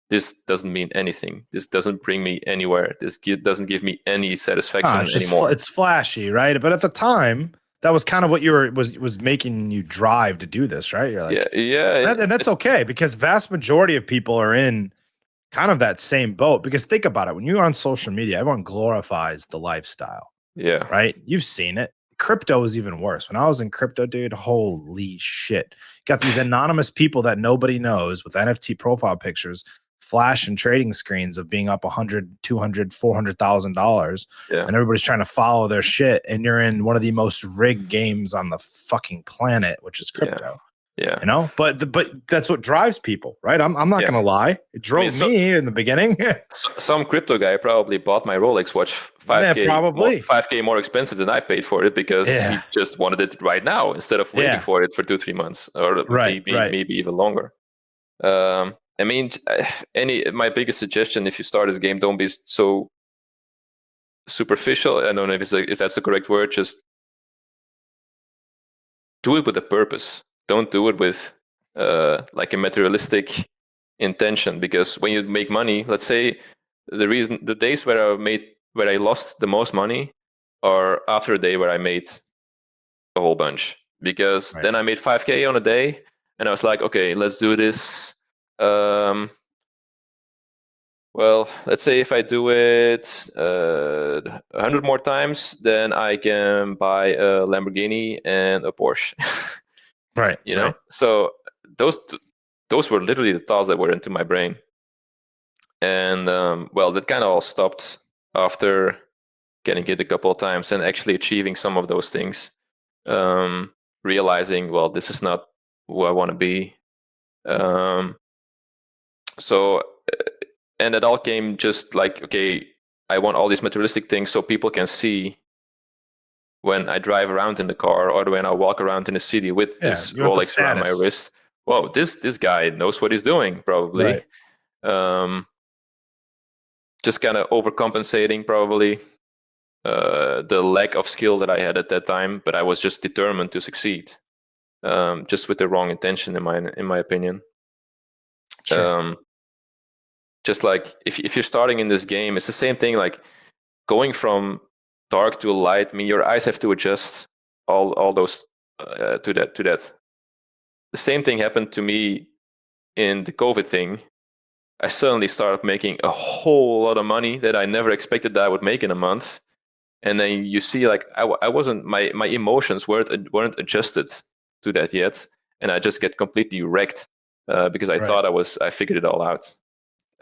this doesn't mean anything. This doesn't bring me anywhere. This doesn't give me any satisfaction anymore. It's flashy, right? But at the time, that was kind of what was making you drive to do this, right? You're like, and that's okay, because vast majority of people are in kind of that same boat. Because think about it, when you're on social media, everyone glorifies the lifestyle. Yeah. Right? You've seen it. Crypto is even worse. When I was in crypto, dude, holy shit. Got these anonymous people that nobody knows with NFT profile pictures, flash and trading screens of being up $100, $200, $400,000. And everybody's trying to follow their shit. And you're in one of the most rigged games on the fucking planet, which is crypto. Yeah. You know, but that's what drives people, right? I'm not gonna lie. It drove me in the beginning. Some crypto guy probably bought my Rolex watch 5K more expensive than I paid for it because he just wanted it right now instead of waiting for it for 2-3 months or maybe even longer. I mean, my biggest suggestion if you start this game, don't be so superficial. I don't know if that's the correct word. Just do it with a purpose. Don't do it with like a materialistic intention, because when you make money, let's say the days where I lost the most money are after a day where I made a whole bunch, because then I made 5K on a day and I was like, okay, let's do this. Well, let's say if I do it 100 more times, then I can buy a Lamborghini and a Porsche. Right. You know, so those were literally the thoughts that were into my brain. And well, that kind of all stopped after getting hit a couple of times and actually achieving some of those things. Realizing, well, this is not who I want to be. So, and it all came just like, okay, I want all these materialistic things so people can see when I drive around in the car or when I walk around in the city with this Rolex around my wrist. Whoa, this guy knows what he's doing, probably. Right. Just kind of overcompensating, probably. The lack of skill that I had at that time, but I was just determined to succeed, just with the wrong intention, in my opinion. Sure. Just like if you're starting in this game, it's the same thing. Like going from dark to light. I mean, your eyes have to adjust all those to that. The same thing happened to me in the COVID thing. I suddenly started making a whole lot of money that I never expected that I would make in a month. And then you see, like, I wasn't, my emotions weren't adjusted to that yet, and I just get completely wrecked because I thought I figured it all out.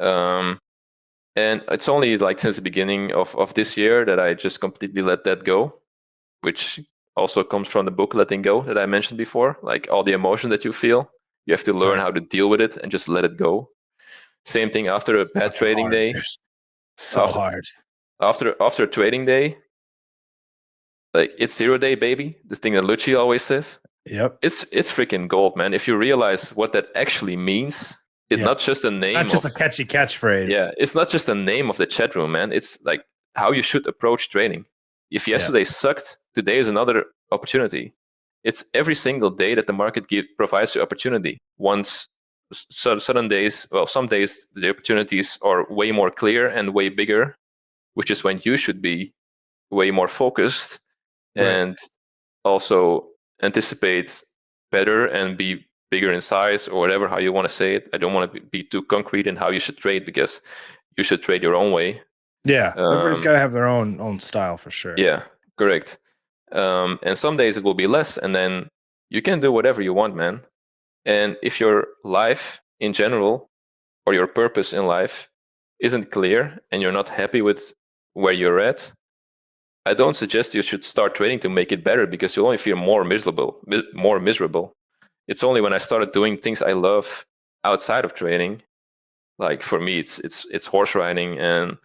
And it's only like since the beginning of this year that I just completely let that go, which also comes from the book Letting Go that I mentioned before. Like all the emotion that you feel, you have to learn how to deal with it and just let it go. Same thing after a bad trading day. Hard. After a trading day, like it's 0 day, baby. This thing that Lucci always says. Yep. It's freaking gold, man. If you realize what that actually means, it's not just a name. It's not just a catchy catchphrase. Yeah, it's not just a name of the chat room, man. It's like how you should approach trading. If yesterday sucked, today is another opportunity. It's every single day that the market provides you opportunity. Some days the opportunities are way more clear and way bigger, which is when you should be way more focused and also anticipate better and be bigger in size, or whatever, how you want to say it. I don't want to be too concrete in how you should trade, because you should trade your own way. Yeah, everybody's got to have their own style for sure. Yeah, correct. And some days it will be less, and then you can do whatever you want, man. And if your life in general or your purpose in life isn't clear and you're not happy with where you're at, I don't suggest you should start trading to make it better, because you'll only feel more miserable. It's only when I started doing things I love outside of trading, like for me, it's horse riding and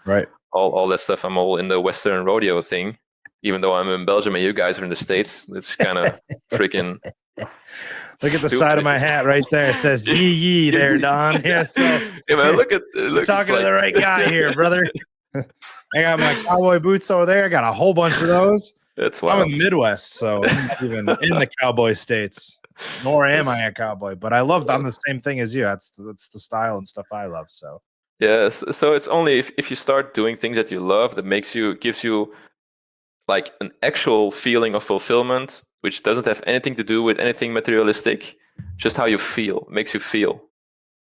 all that stuff. I'm all in the Western rodeo thing, even though I'm in Belgium and you guys are in the States. It's kind of freaking. Look at the side of my hat right there. It says yee yee there, Daan. Yeah, so man, look, talking to the right guy here, brother. I got my cowboy boots over there. I got a whole bunch of those. That's wild. I'm in the Midwest, so I'm not even in the cowboy states. Nor am I a cowboy, but I'm the same thing as you. That's the style and stuff I love. So yes, so it's only if you start doing things that you love that gives you like an actual feeling of fulfillment, which doesn't have anything to do with anything materialistic, just how you feel, makes you feel,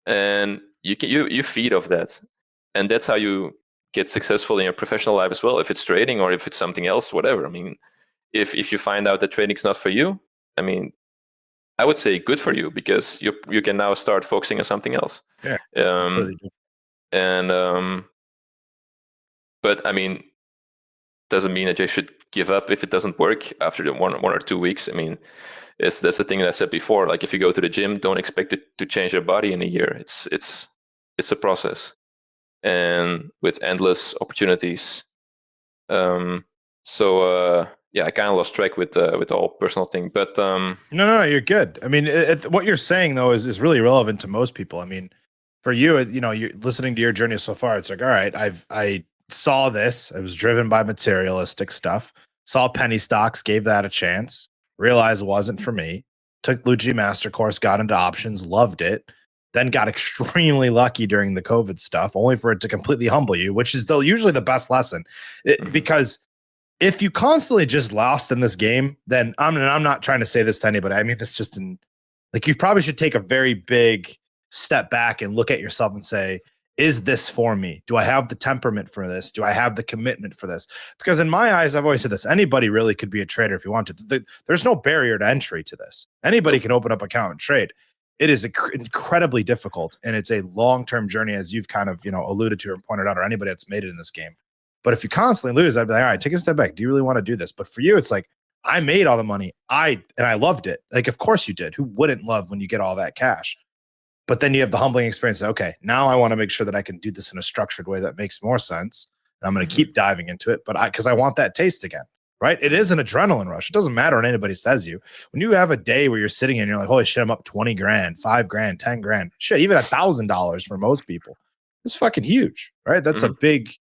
and you feed off that, and that's how you get successful in your professional life as well. If it's trading or if it's something else, whatever. I mean, if you find out that trading's not for you, I mean, I would say good for you, because you can now start focusing on something else. Yeah. But I mean, doesn't mean that you should give up if it doesn't work after the one or 2 weeks. I mean, that's the thing that I said before. Like if you go to the gym, don't expect it to change your body in a year. It's a process, and with endless opportunities. Yeah, I kind of lost track with the whole personal thing, but No, you're good. I mean, what you're saying though is really relevant to most people. I mean, for you, you're listening to your journey so far. It's like, all right, I saw this. I was driven by materialistic stuff. Saw penny stocks, gave that a chance. Realized it wasn't for me. Took Lucci master course, got into options, loved it. Then got extremely lucky during the COVID stuff, only for it to completely humble you, which is though usually the best lesson, because if you constantly just lost in this game, then I'm not trying to say this to anybody. I mean, this just in like you probably should take a very big step back and look at yourself and say, is this for me? Do I have the temperament for this? Do I have the commitment for this? Because in my eyes, I've always said this, anybody really could be a trader if you want to. There's no barrier to entry to this. Anybody can open up an account and trade. It is incredibly difficult, and it's a long-term journey, as you've kind of alluded to or pointed out, or anybody that's made it in this game. But if you constantly lose, I'd be like, all right, take a step back. Do you really want to do this? But for you, it's like, I made all the money. I loved it. Like, of course you did. Who wouldn't love when you get all that cash? But then you have the humbling experience. Okay, now I want to make sure that I can do this in a structured way that makes more sense. And I'm going to keep diving into it, because I want that taste again, right? It is an adrenaline rush. It doesn't matter what anybody says you. When you have a day where you're sitting and you're like, holy shit, I'm up 20 grand, 5 grand, 10 grand, shit, even $1,000 for most people. It's fucking huge, right? That's a big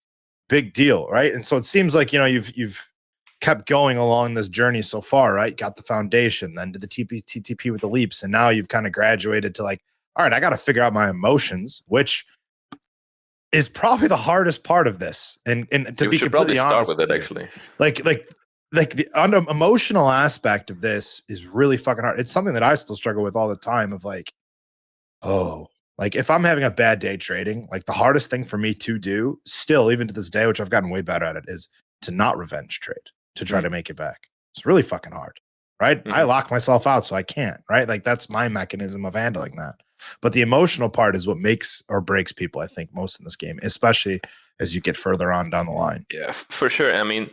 deal, right? And so it seems like you've kept going along this journey so far, right? Got the foundation, then did the TTP with the leaps, and now you've kind of graduated to like, all right, I got to figure out my emotions, which is probably the hardest part of this. And to be completely honest, start with it actually. Like the emotional aspect of this is really fucking hard. It's something that I still struggle with all the time. Of like, like if I'm having a bad day trading, like the hardest thing for me to do still, even to this day, which I've gotten way better at it, is to not revenge trade, to try to make it back. It's really fucking hard, right? I lock myself out so I can't, right? Like that's my mechanism of handling that. But the emotional part is what makes or breaks people, I think, most in this game, especially as you get further on down the line. Yeah, for sure. I mean,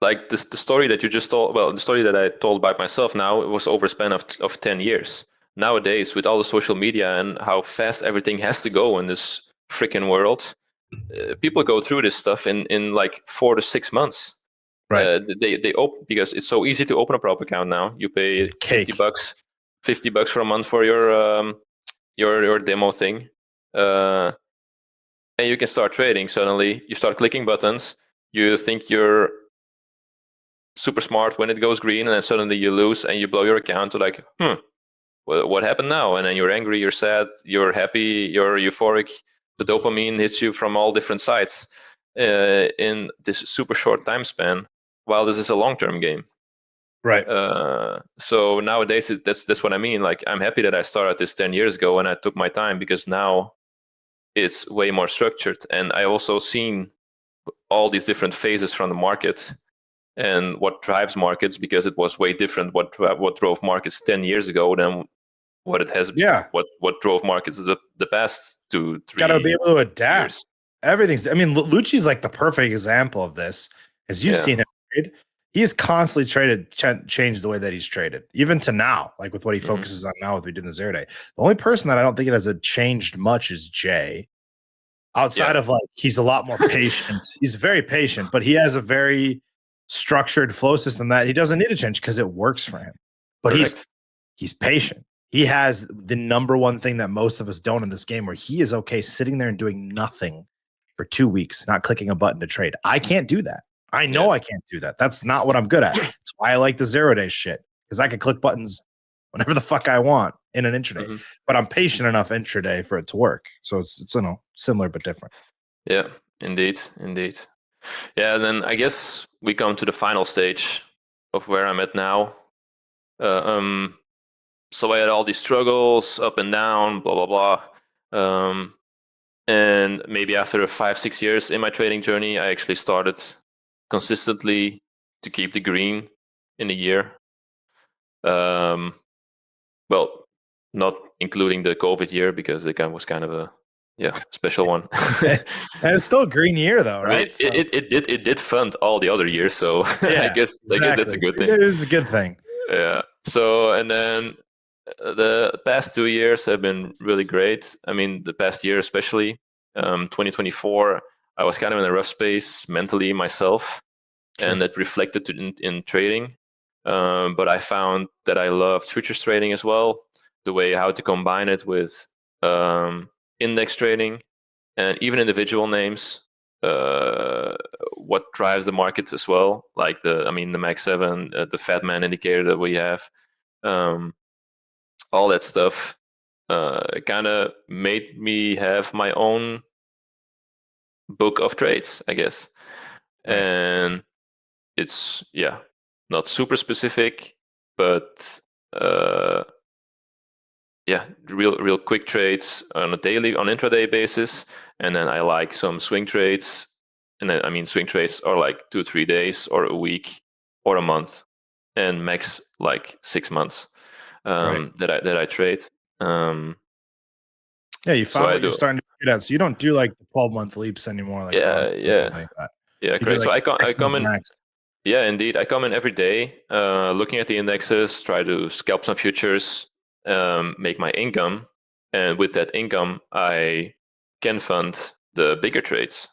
like the story that you just told, well, the story that I told by myself now, it was over a span of 10 years. Nowadays, with all the social media and how fast everything has to go in this freaking world, people go through this stuff in like 4 to 6 months. Right. They open, because it's so easy to open a prop account now. You pay $50 for a month for your demo thing, and you can start trading. Suddenly, you start clicking buttons. You think you're super smart when it goes green, and then suddenly you lose and you blow your account to like, what happened now? And then you're angry, you're sad, you're happy, you're euphoric. The dopamine hits you from all different sides in this super short time span, while this is a long-term game. Right. So nowadays, that's what I mean. Like, I'm happy that I started this 10 years ago and I took my time, because now it's way more structured. And I also seen all these different phases from the market and what drives markets, because it was way different what drove markets 10 years ago than what it has. Yeah. What drove markets the past 2-3 got to be able to adapt. years. Everything's, I mean, Lucci's like the perfect example of this. As you've seen him trade, he has constantly changed the way that he's traded, even to now, like with what he focuses on now with we did in the 0 day. The only person that I don't think it has changed much is Jay. Outside of like, he's a lot more patient. He's very patient, but he has a very structured flow system that he doesn't need to change because it works for him. But he's patient. He has the number one thing that most of us don't in this game, where he is okay sitting there and doing nothing for 2 weeks, not clicking a button to trade. I can't do that. I know I can't do that. That's not what I'm good at. That's why I like the 0 day shit, because I can click buttons whenever the fuck I want in an intraday. But I'm patient enough intraday for it to work. So it's similar but different. Yeah, indeed. Yeah, and then I guess we come to the final stage of where I'm at now. So I had all these struggles, up and down, blah blah blah. And maybe after 5-6 years in my trading journey, I actually started consistently to keep the green in a year. Well, not including the COVID year, because it was kind of a Yeah, special one. And it's still a green year though, right? I mean, it did fund all the other years, so Yeah, I guess that's a good thing. It is a good thing. Yeah. So and then the past 2 years have been really great. I mean, the past year especially, 2024, I was kind of in a rough space mentally myself, and that reflected in trading. But I found that I loved futures trading as well, the way how to combine it with index trading and even individual names. What drives the markets as well, like the Max 7, the Fat Man indicator that we have, all that stuff kind of made me have my own book of trades, I guess. Right. And it's not super specific, but real quick trades on intraday basis, and then I like some swing trades, and then swing trades are like 2-3 days or a week or a month, and max like 6 months that I trade. Yeah, you found what you're starting to get at. So you don't do like the 12-month leaps anymore. Like great. So I come in. Max. Yeah, indeed. I come in every day, looking at the indexes, try to scalp some futures, make my income, and with that income, I can fund the bigger trades.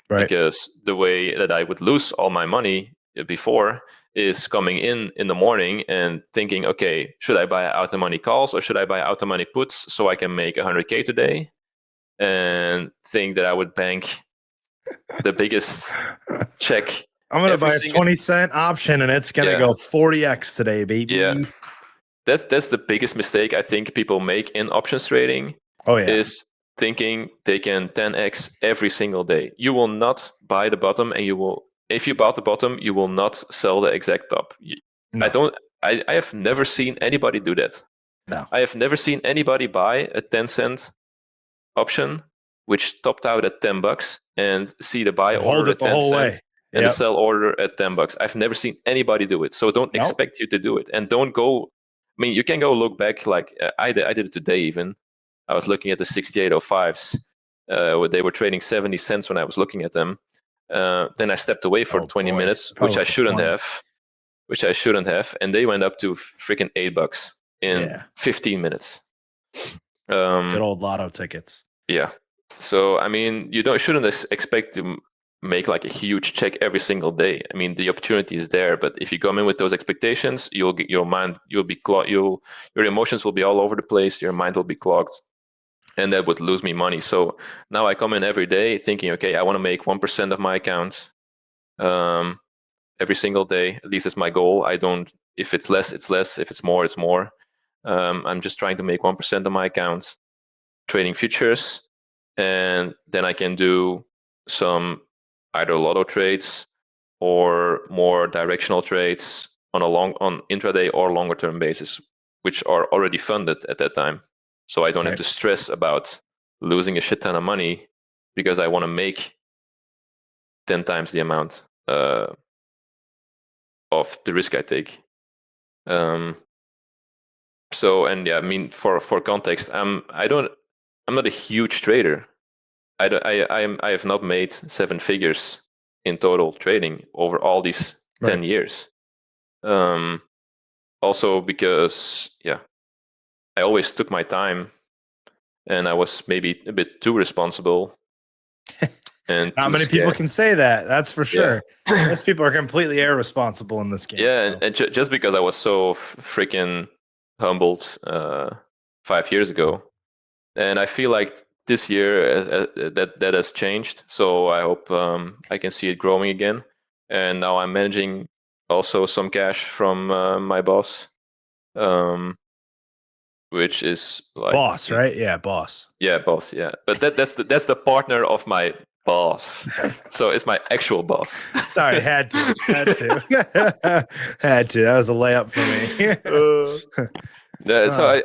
Right. Because the way that I would lose all my money before is coming in the morning and thinking, okay, should I buy out the money calls or should I buy out the money puts so I can make 100K today? And think that I would bank the biggest check. I'm going to buy a 20-cent option and it's going to go 40x today, baby. Yeah. That's the biggest mistake I think people make in options trading. Oh, yeah. Is thinking they can 10x every single day. You will not buy the bottom, and if you bought the bottom, you will not sell the exact top. No. I have never seen anybody do that. No. I have never seen anybody buy a 10-cent option which topped out at $10 and see the buy order at 10 cents and the sell order at $10. I've never seen anybody do it. So don't expect you to do it, and don't go. I mean, you can go look back. Like I did it today even. I was looking at the 6805s. They were trading 70 cents when I was looking at them. Then I stepped away for 20 minutes, which I shouldn't have. And they went up to freaking $8 in 15 minutes. Good old lotto tickets. Yeah. So, I mean, you shouldn't expect to make like a huge check every single day. I mean, the opportunity is there, but if you come in with those expectations, your emotions will be all over the place. Your mind will be clogged. And that would lose me money. So now I come in every day thinking, okay, I want to make 1% of my account every single day. At least it's my goal. If it's less, it's less. If it's more, it's more. I'm just trying to make 1% of my account trading futures. And then I can do some either lotto trades or more directional trades on intraday or longer term basis, which are already funded at that time. So I don't have to stress about losing a shit ton of money because I want to make 10 times the amount of the risk I take. For context, I'm not a huge trader. I have not made 7 figures in total trading over all these 10 years. Also because I always took my time, and I was maybe a bit too responsible. And not many people can say that. That's for sure. Most people are completely irresponsible in this game. Yeah, so. and just because I was so freaking humbled 5 years ago, and I feel like this year that has changed. So I hope I can see it growing again. And now I'm managing also some cash from my boss. Which is like boss, right? Yeah, boss. Yeah, boss. Yeah, but that's the partner of my boss. So it's my actual boss. Sorry, had to. Had to. That was a layup for me. So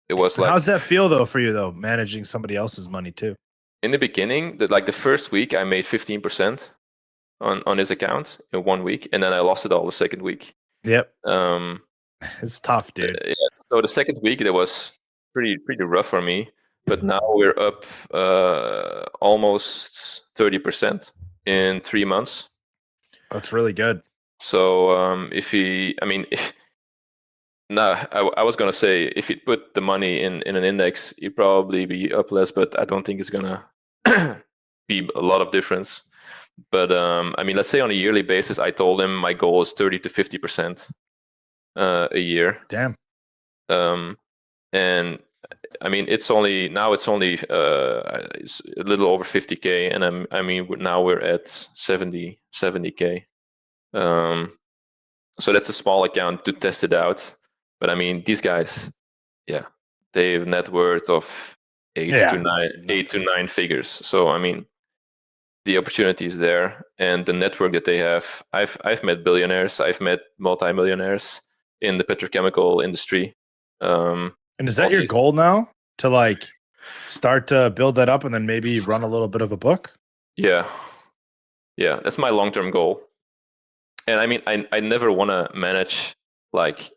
it was like. How's that feel though for you though, managing somebody else's money too? In the beginning, the first week, I made 15% on his account in 1 week, and then I lost it all the second week. Yep. It's tough, dude. So the second week, it was pretty rough for me. but now we're up almost 30% in 3 months. That's really good. So I was gonna say if you put the money in an index, you'd probably be up less, but I don't think it's gonna be a lot of difference. But let's say on a yearly basis, I told him my goal is 30 to 50% a year. Damn. And it's only it's a little over 50K, and now we're at 70K. So that's a small account to test it out. But these guys, yeah, they have net worth of 8 to 9 figures. So the opportunity is there, and the network that they have. I've met billionaires, I've met multimillionaires in the petrochemical industry. And is that your goal now, to start to build that up and then maybe run a little bit of a book? Yeah, that's my long-term goal. And I never want to manage like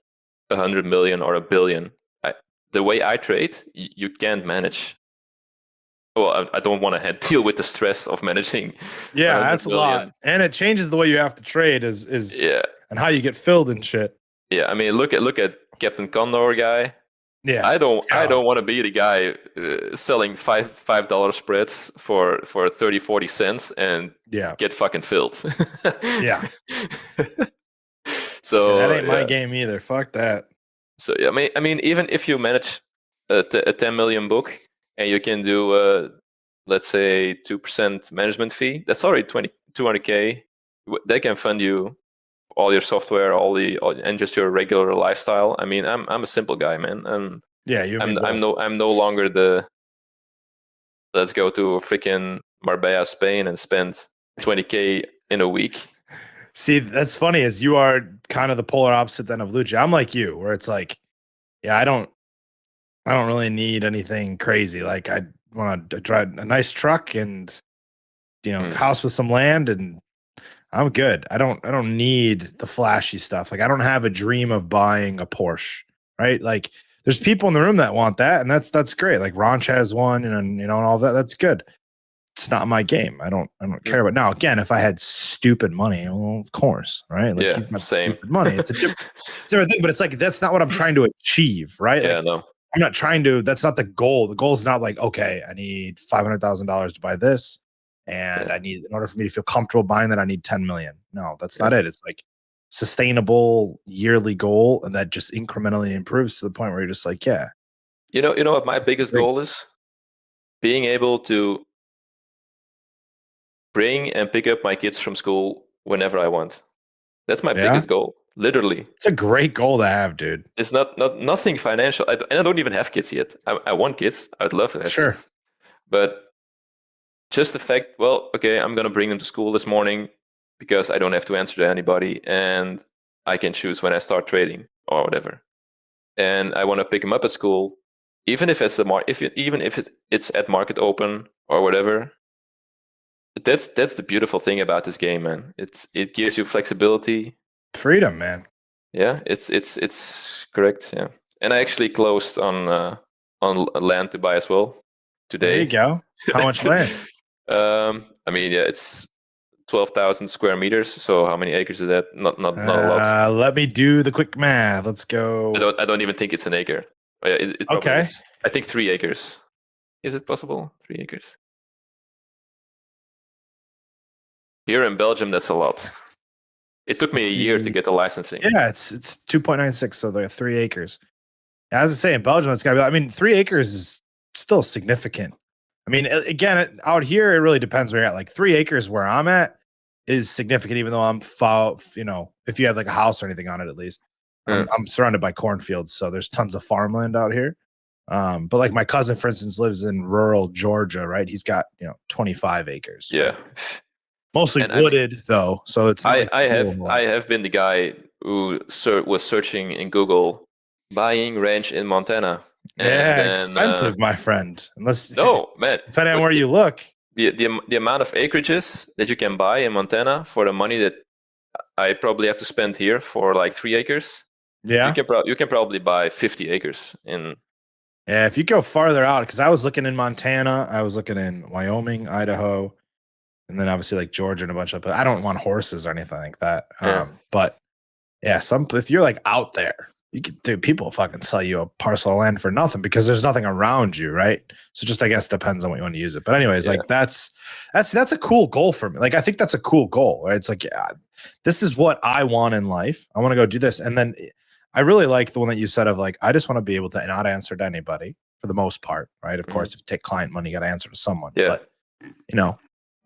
100 million or 1 billion. The way I trade, you can't manage. Well, I don't want to deal with the stress of managing. Yeah, that's a lot, and it changes the way you have to trade. And how you get filled and shit. Yeah, look at Captain Condor guy. Yeah, I don't want to be the guy selling $5 spreads for 30-40 cents and get fucking filled. Yeah. So that ain't my game either. Fuck that. So even if you manage a 10 million book and you can do let's say 2% management fee, that's already 200K. They can fund you all your software, and just your regular lifestyle. I'm a simple guy, man. I'm no longer the let's go to freaking Marbella, Spain, and spend 20K in a week. See, that's funny, as you are kind of the polar opposite then of Lucci. I'm like you, where it's like, yeah, I don't really need anything crazy. Like, I want to drive a nice truck and house with some land, and I'm good. I don't need the flashy stuff. Like, I don't have a dream of buying a Porsche, right? Like, there's people in the room that want that, and that's great. Like, Ranch has one, and all that. That's good. It's not my game. I don't care about. Now, again, if I had stupid money, well, of course, right? Like, he's got stupid money. It's a different thing, but it's like, that's not what I'm trying to achieve, right? Yeah, like, no. I'm not trying to. That's not the goal. The goal is not like, okay, I need $500,000 to buy this, and I need, in order for me to feel comfortable buying that, I need 10 million. No, that's not it. It's like sustainable yearly goal, and that just incrementally improves to the point where you're just like, yeah. You know what my biggest goal is? Being able to bring and pick up my kids from school whenever I want. That's my biggest goal. Literally, it's a great goal to have, dude. It's nothing financial, and I don't even have kids yet. I want kids. I'd love to have kids, but just the fact, well, okay, I'm gonna bring them to school this morning because I don't have to answer to anybody, and I can choose when I start trading or whatever. And I want to pick them up at school, even if it's it's at market open or whatever. That's the beautiful thing about this game, man. It gives you flexibility, freedom, man. Yeah, it's correct. Yeah, and I actually closed on land to buy as well today. There you go. How much land? It's 12,000 square meters. So how many acres is that? Not a lot. Let me do the quick math. Let's go. I don't even think it's an acre. It okay. Is. I think 3 acres. Is it possible? 3 acres. Here in Belgium, that's a lot. It took me a year to get the licensing. Yeah, it's 2.96, so they're 3 acres. As I say, in Belgium, it's got to be. 3 acres is still significant. Again, out here, it really depends where you're at. Like 3 acres where I'm at is significant, even though I'm if you have like a house or anything on it, at least. I'm surrounded by cornfields, so there's tons of farmland out here. But like my cousin, for instance, lives in rural Georgia, right? He's got 25 acres. Yeah. Mostly wooded, though, so it's. I have been the guy who was searching in Google buying ranch in Montana. Expensive, my friend. Unless man, depending on where you look. The amount of acreages that you can buy in Montana for the money that I probably have to spend here for like 3 acres. Yeah, you can probably buy 50 acres in Yeah, if you go farther out, because I was looking in Montana, I was looking in Wyoming, Idaho, and then obviously like Georgia and a bunch of. But I don't want horses or anything like that. Yeah. But yeah, if you're like out there, you could, dude, people fucking sell you a parcel of land for nothing because there's nothing around you, right? So just I guess depends on what you want to use it. But anyways, Yeah. like that's a cool goal for me. Like I think that's a cool goal. Right? It's like, yeah, this is what I want in life. I want to go do this, and then I really like the one that you said of like I just want to be able to not answer to anybody for the most part, right? Of course, if you take client money, you got to answer to someone. Yeah. But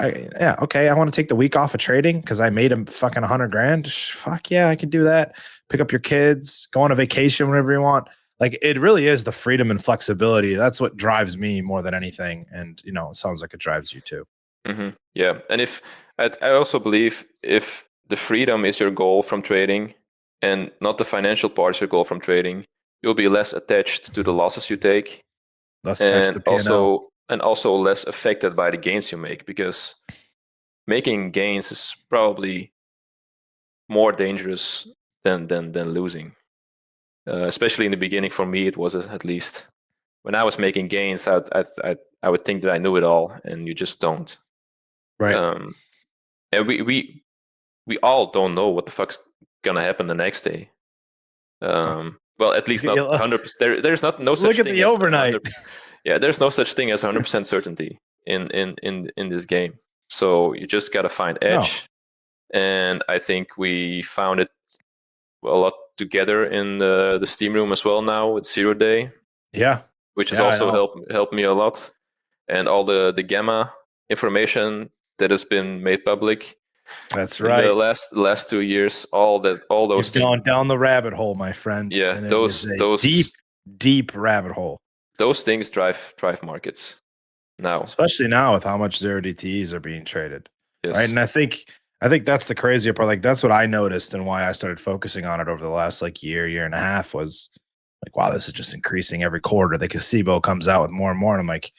okay. I want to take the week off of trading because I made him fucking $100,000. Fuck yeah, I can do that. Pick up your kids, go on a vacation whenever you want. Like it really is the freedom and flexibility. That's what drives me more than anything. And it sounds like it drives you too. Mm-hmm. Yeah, and if I also believe if the freedom is your goal from trading, and not the financial part is your goal from trading, you'll be less attached to the losses you take, Less touch the P&L. also less affected by the gains you make, because making gains is probably more dangerous than losing. Especially in the beginning, for me, it was at least when I was making gains, I would think that I knew it all, and you just don't. Right. And we all don't know what the fuck's gonna happen the next day. Well, at least not 100%. There's not no such look at thing the as overnight. Yeah, there's no such thing as 100% certainty in this game. So you just gotta find edge, and I think we found it a lot together in the Steam room as well now with 0 Day. Yeah, which has also helped me a lot, and all the gamma information that has been made public. That's right. In the last 2 years, all those You've things gone down the rabbit hole, my friend. Yeah, and those deep rabbit hole. Those things drive markets now, especially now with how much 0DTEs are being traded. Yes. Right, and I think that's the crazier part. Like that's what I noticed, and why I started focusing on it over the last like year and a half was like, wow, this is just increasing every quarter. The Casibo comes out with more and more, and I'm like,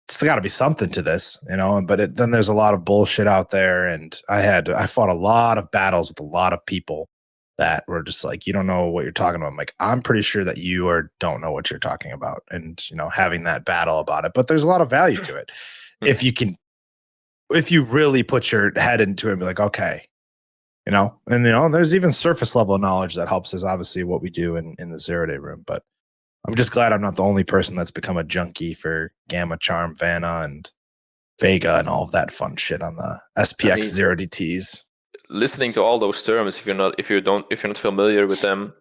it's got to be something to this, But then there's a lot of bullshit out there, and I fought a lot of battles with a lot of people that were just like, you don't know what you're talking about. I'm like, I'm pretty sure that you don't know what you're talking about, and having that battle about it. But there's a lot of value to it if you really put your head into it and be like, okay, and there's even surface level knowledge that helps us. Obviously, what we do in the 0 Day room, but I'm just glad I'm not the only person that's become a junkie for Gamma, Charm, Vanna, and Vega, and all of that fun shit on the SPX 0DTs. Listening to all those terms, if you're not familiar with them,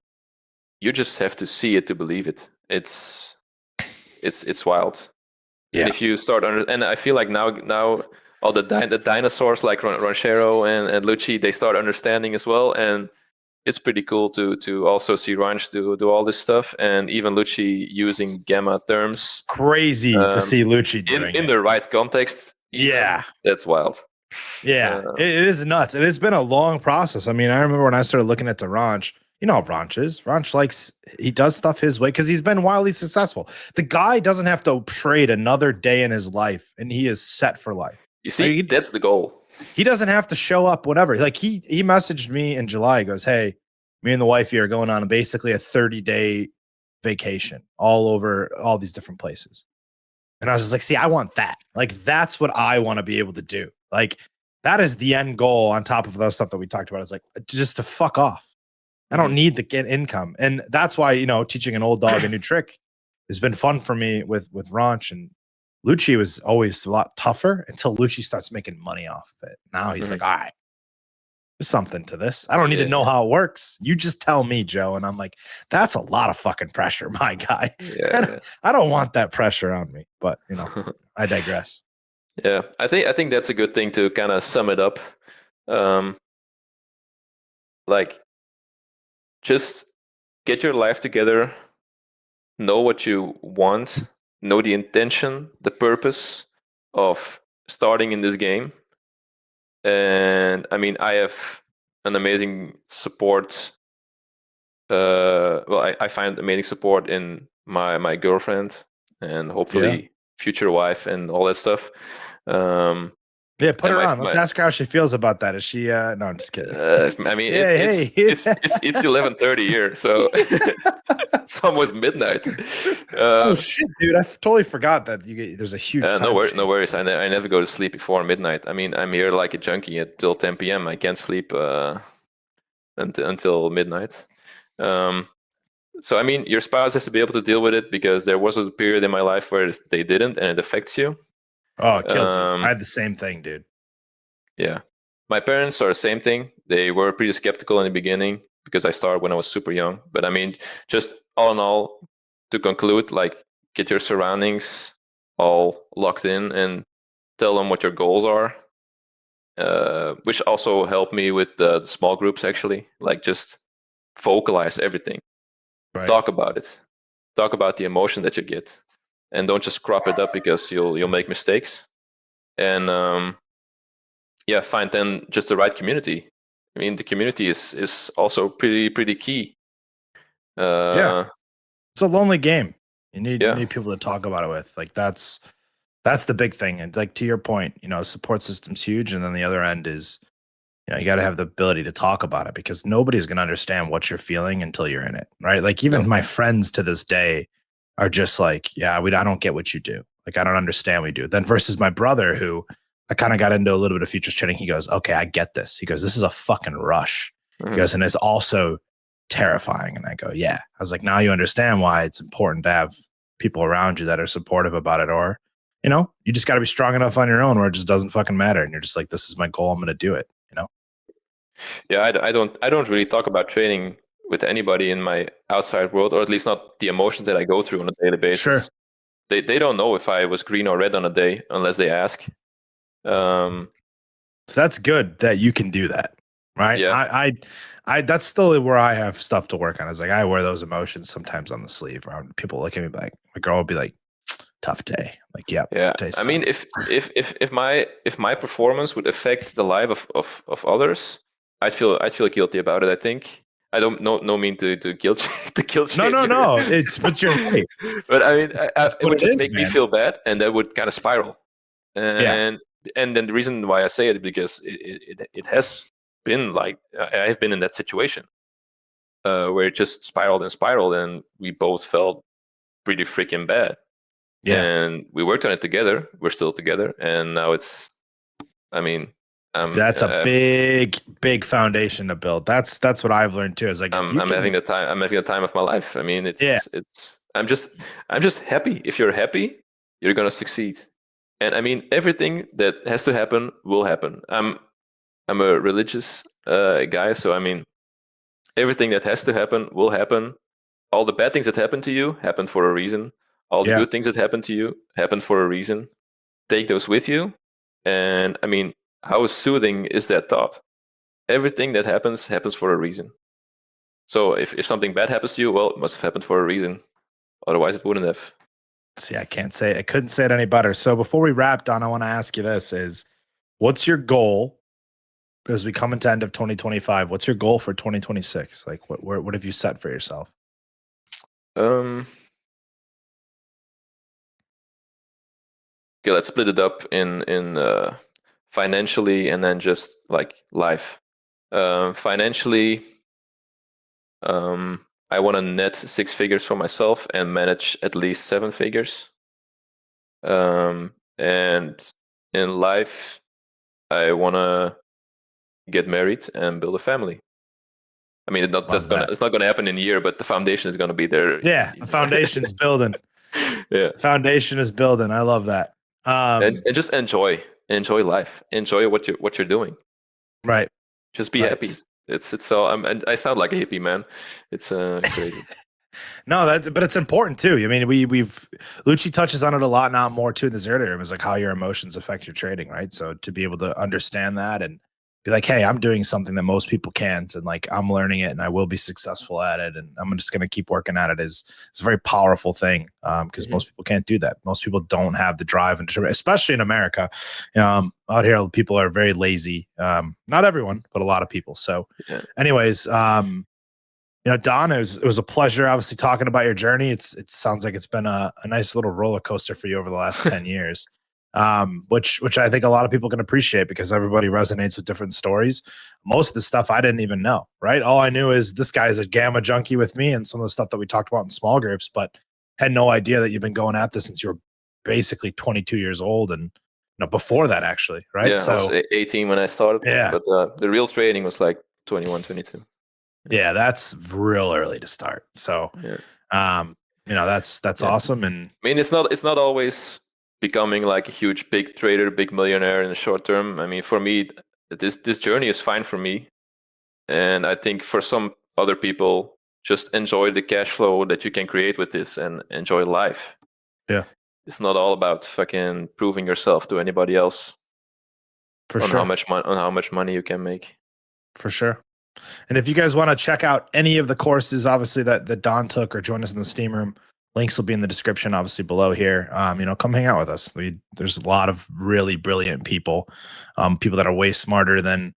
you just have to see it to believe it. It's wild. Yeah. And if you start and I feel like now all the dinosaurs like Ranchero and Lucci, they start understanding as well, and it's pretty cool to also see Ranch do all this stuff, and even Lucci using gamma terms. Crazy to see Lucci doing in the right context. Yeah, that's wild. Yeah, it is nuts, and it's been a long process. I mean, I remember when I started looking at the Ranch. You know how Ranch is. Ranch he does stuff his way because he's been wildly successful. The guy doesn't have to trade another day in his life, and he is set for life. You see, that's the goal. He doesn't have to show up whenever. Like he messaged me in July. He goes, "Hey, me and the wifey are going on basically a 30-day vacation all over all these different places." And I was just like, "See, I want that. Like that's what I want to be able to do. Like that is the end goal on top of the stuff that we talked about. It's like just to fuck off. I don't need the income." And that's why, teaching an old dog a new trick has been fun for me with Ranch. And Lucci was always a lot tougher until Lucci starts making money off of it. Now he's like, all right, there's something to this. I don't need to know how it works. You just tell me, Joe. And I'm like, that's a lot of fucking pressure, my guy. Yeah. I don't want that pressure on me, but I digress. Yeah, I think that's a good thing to kind of sum it up. Like, just get your life together, know what you want, know the intention, the purpose of starting in this game. And I mean, I have an amazing support. I find amazing support in my girlfriend, and hopefully future wife, and all that stuff. Yeah, put And her on. Let's ask her how she feels about that. Is she? No, I'm just kidding. I mean, it's 11:30 here, so it's almost midnight. Oh shit, dude! I totally forgot that there's a huge time no change. worries. I never go to sleep before midnight. I mean, I'm here like a junkie until 10 p.m. I can't sleep until midnight. So I mean, your spouse has to be able to deal with it, because there was a period in my life where they didn't, and it affects you. Oh, it kills you. I had the same thing, dude. Yeah. My parents are the same thing. They were pretty skeptical in the beginning because I started when I was super young. But I mean, just all in all, to conclude, like, get your surroundings all locked in and tell them what your goals are, which also helped me with the small groups, actually. Like, just vocalize everything. Right. Talk about it. Talk about the emotion that you get. And don't just crop it up, because you'll make mistakes. And find then just the right community. I mean, the community is also pretty key. Yeah, it's a lonely game. You need people to Yeah. talk about it with. Like that's the big thing. And like to your point, support system's huge, and then the other end is, you got to have the ability to talk about it, because nobody's going to understand what you're feeling until you're in it, right? Like even my friends to this day are just like, yeah, I don't get what you do. Like I don't understand what you do. Then versus my brother, who I kind of got into a little bit of futures trading. He goes, okay, I get this. He goes, this is a fucking rush. He goes, and it's also terrifying. And I go, yeah. I was like, now you understand why it's important to have people around you that are supportive about it, or you just got to be strong enough on your own where it just doesn't fucking matter, and you're just like, this is my goal, I'm going to do it. Yeah, I don't really talk about trading with anybody in my outside world, or at least not the emotions that I go through on a daily basis. Sure. They don't know if I was green or red on a day unless they ask. So that's good that you can do that, right? Yeah. I that's still where I have stuff to work on. Is like I wear those emotions sometimes on the sleeve. Around people look at me like, my girl will be like, tough day. Like, yeah. I mean, if my performance would affect the life of others, I'd feel guilty about it. I think. I don't no mean to guilt shame. No. But you're right. But I mean, it would just make me feel bad, and that would kind of spiral. And then the reason why I say it is because it has been like, I've been in that situation where it just spiraled, and we both felt pretty freaking bad. Yeah. And we worked on it together. We're still together, and now it's. I mean, that's a big foundation to build. That's what I've learned too. Is like I'm having the time. I'm having the time of my life. I mean, it's. I'm just happy. If you're happy, you're gonna succeed. And I mean, everything that has to happen will happen. I'm a religious guy, so I mean, everything that has to happen will happen. All the bad things that happen to you happen for a reason. All the good things that happen to you happen for a reason. Take those with you. And I mean, how soothing is that thought? Everything that happens for a reason. So if something bad happens to you, well, it must have happened for a reason. Otherwise, it wouldn't have. See, I couldn't say it any better. So before we wrap, Don, I want to ask you this: is what's your goal as we come into end of 2025? What's your goal for 2026? Like, what have you set for yourself? Okay, let's split it up in financially and then just like life. Financially, I want to net 6 figures for myself and manage at least 7 figures. And in life, I want to get married and build a family. I mean, it's not gonna happen in a year, but the foundation is gonna be there. Yeah, the foundation's building. Yeah, foundation is building. I love that. And just enjoy life. Enjoy what you're doing. Right. Just be happy. It's so. I sound like a hippie, man. It's crazy. No, but it's important too. I mean, we've Lucci touches on it a lot, not more too in the zero room, is like how your emotions affect your trading, right? So to be able to understand that and be like, hey, I'm doing something that most people can't, and like I'm learning it, and I will be successful at it, and I'm just going to keep working at it. It's a very powerful thing because most people can't do that. Most people don't have the drive and determination, especially in America. Out here, people are very lazy. Not everyone, but a lot of people. So, anyways. Daan, it was a pleasure, obviously, talking about your journey. It sounds like it's been a nice little roller coaster for you over the last 10 years. which I think a lot of people can appreciate because everybody resonates with different stories. Most of the stuff I didn't even know, right? All I knew is this guy is a gamma junkie with me and some of the stuff that we talked about in small groups, but had no idea that you've been going at this since you were basically 22 years old and before that actually, right? Yeah, I was 18 when I started, but the real trading was like 21, 22. Yeah, that's real early to start. So, that's awesome. And I mean, it's not always becoming like a huge big trader, big millionaire in the short term. I mean, for me, this journey is fine for me, and I think for some other people, just enjoy the cash flow that you can create with this and enjoy life. Yeah, it's not all about fucking proving yourself to anybody else. For sure. On how much money you can make. For sure. And if you guys want to check out any of the courses, obviously that Daan took, or join us in the Steam Room, links will be in the description, obviously below here. Come hang out with us. There's a lot of really brilliant people, people that are way smarter than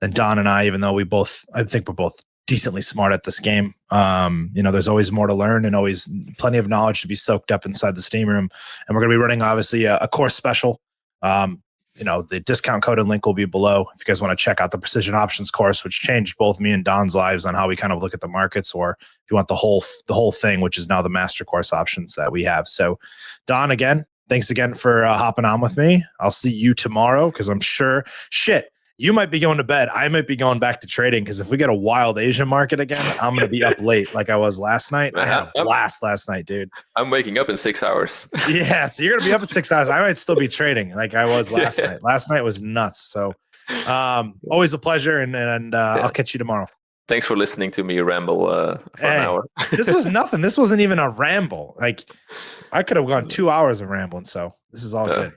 Daan and I, even though I think we're both decently smart at this game. There's always more to learn and always plenty of knowledge to be soaked up inside the Steam Room. And we're going to be running obviously a course special. The discount code and link will be below if you guys want to check out the precision options course, which changed both me and Daan's lives on how we kind of look at the markets, or if you want the whole thing, which is now the master course options that we have. So Daan, again, thanks again for hopping on with me. I'll see you tomorrow because I'm sure you might be going to bed. I might be going back to trading because if we get a wild Asian market again, I'm going to be up late like I was last night. I had a blast last night, dude. I'm waking up in 6 hours. Yeah, so you're going to be up in 6 hours. I might still be trading like I was last night. Last night was nuts. So always a pleasure, and I'll catch you tomorrow. Thanks for listening to me ramble for an hour. This was nothing. This wasn't even a ramble. Like I could have gone 2 hours of rambling, so this is all good.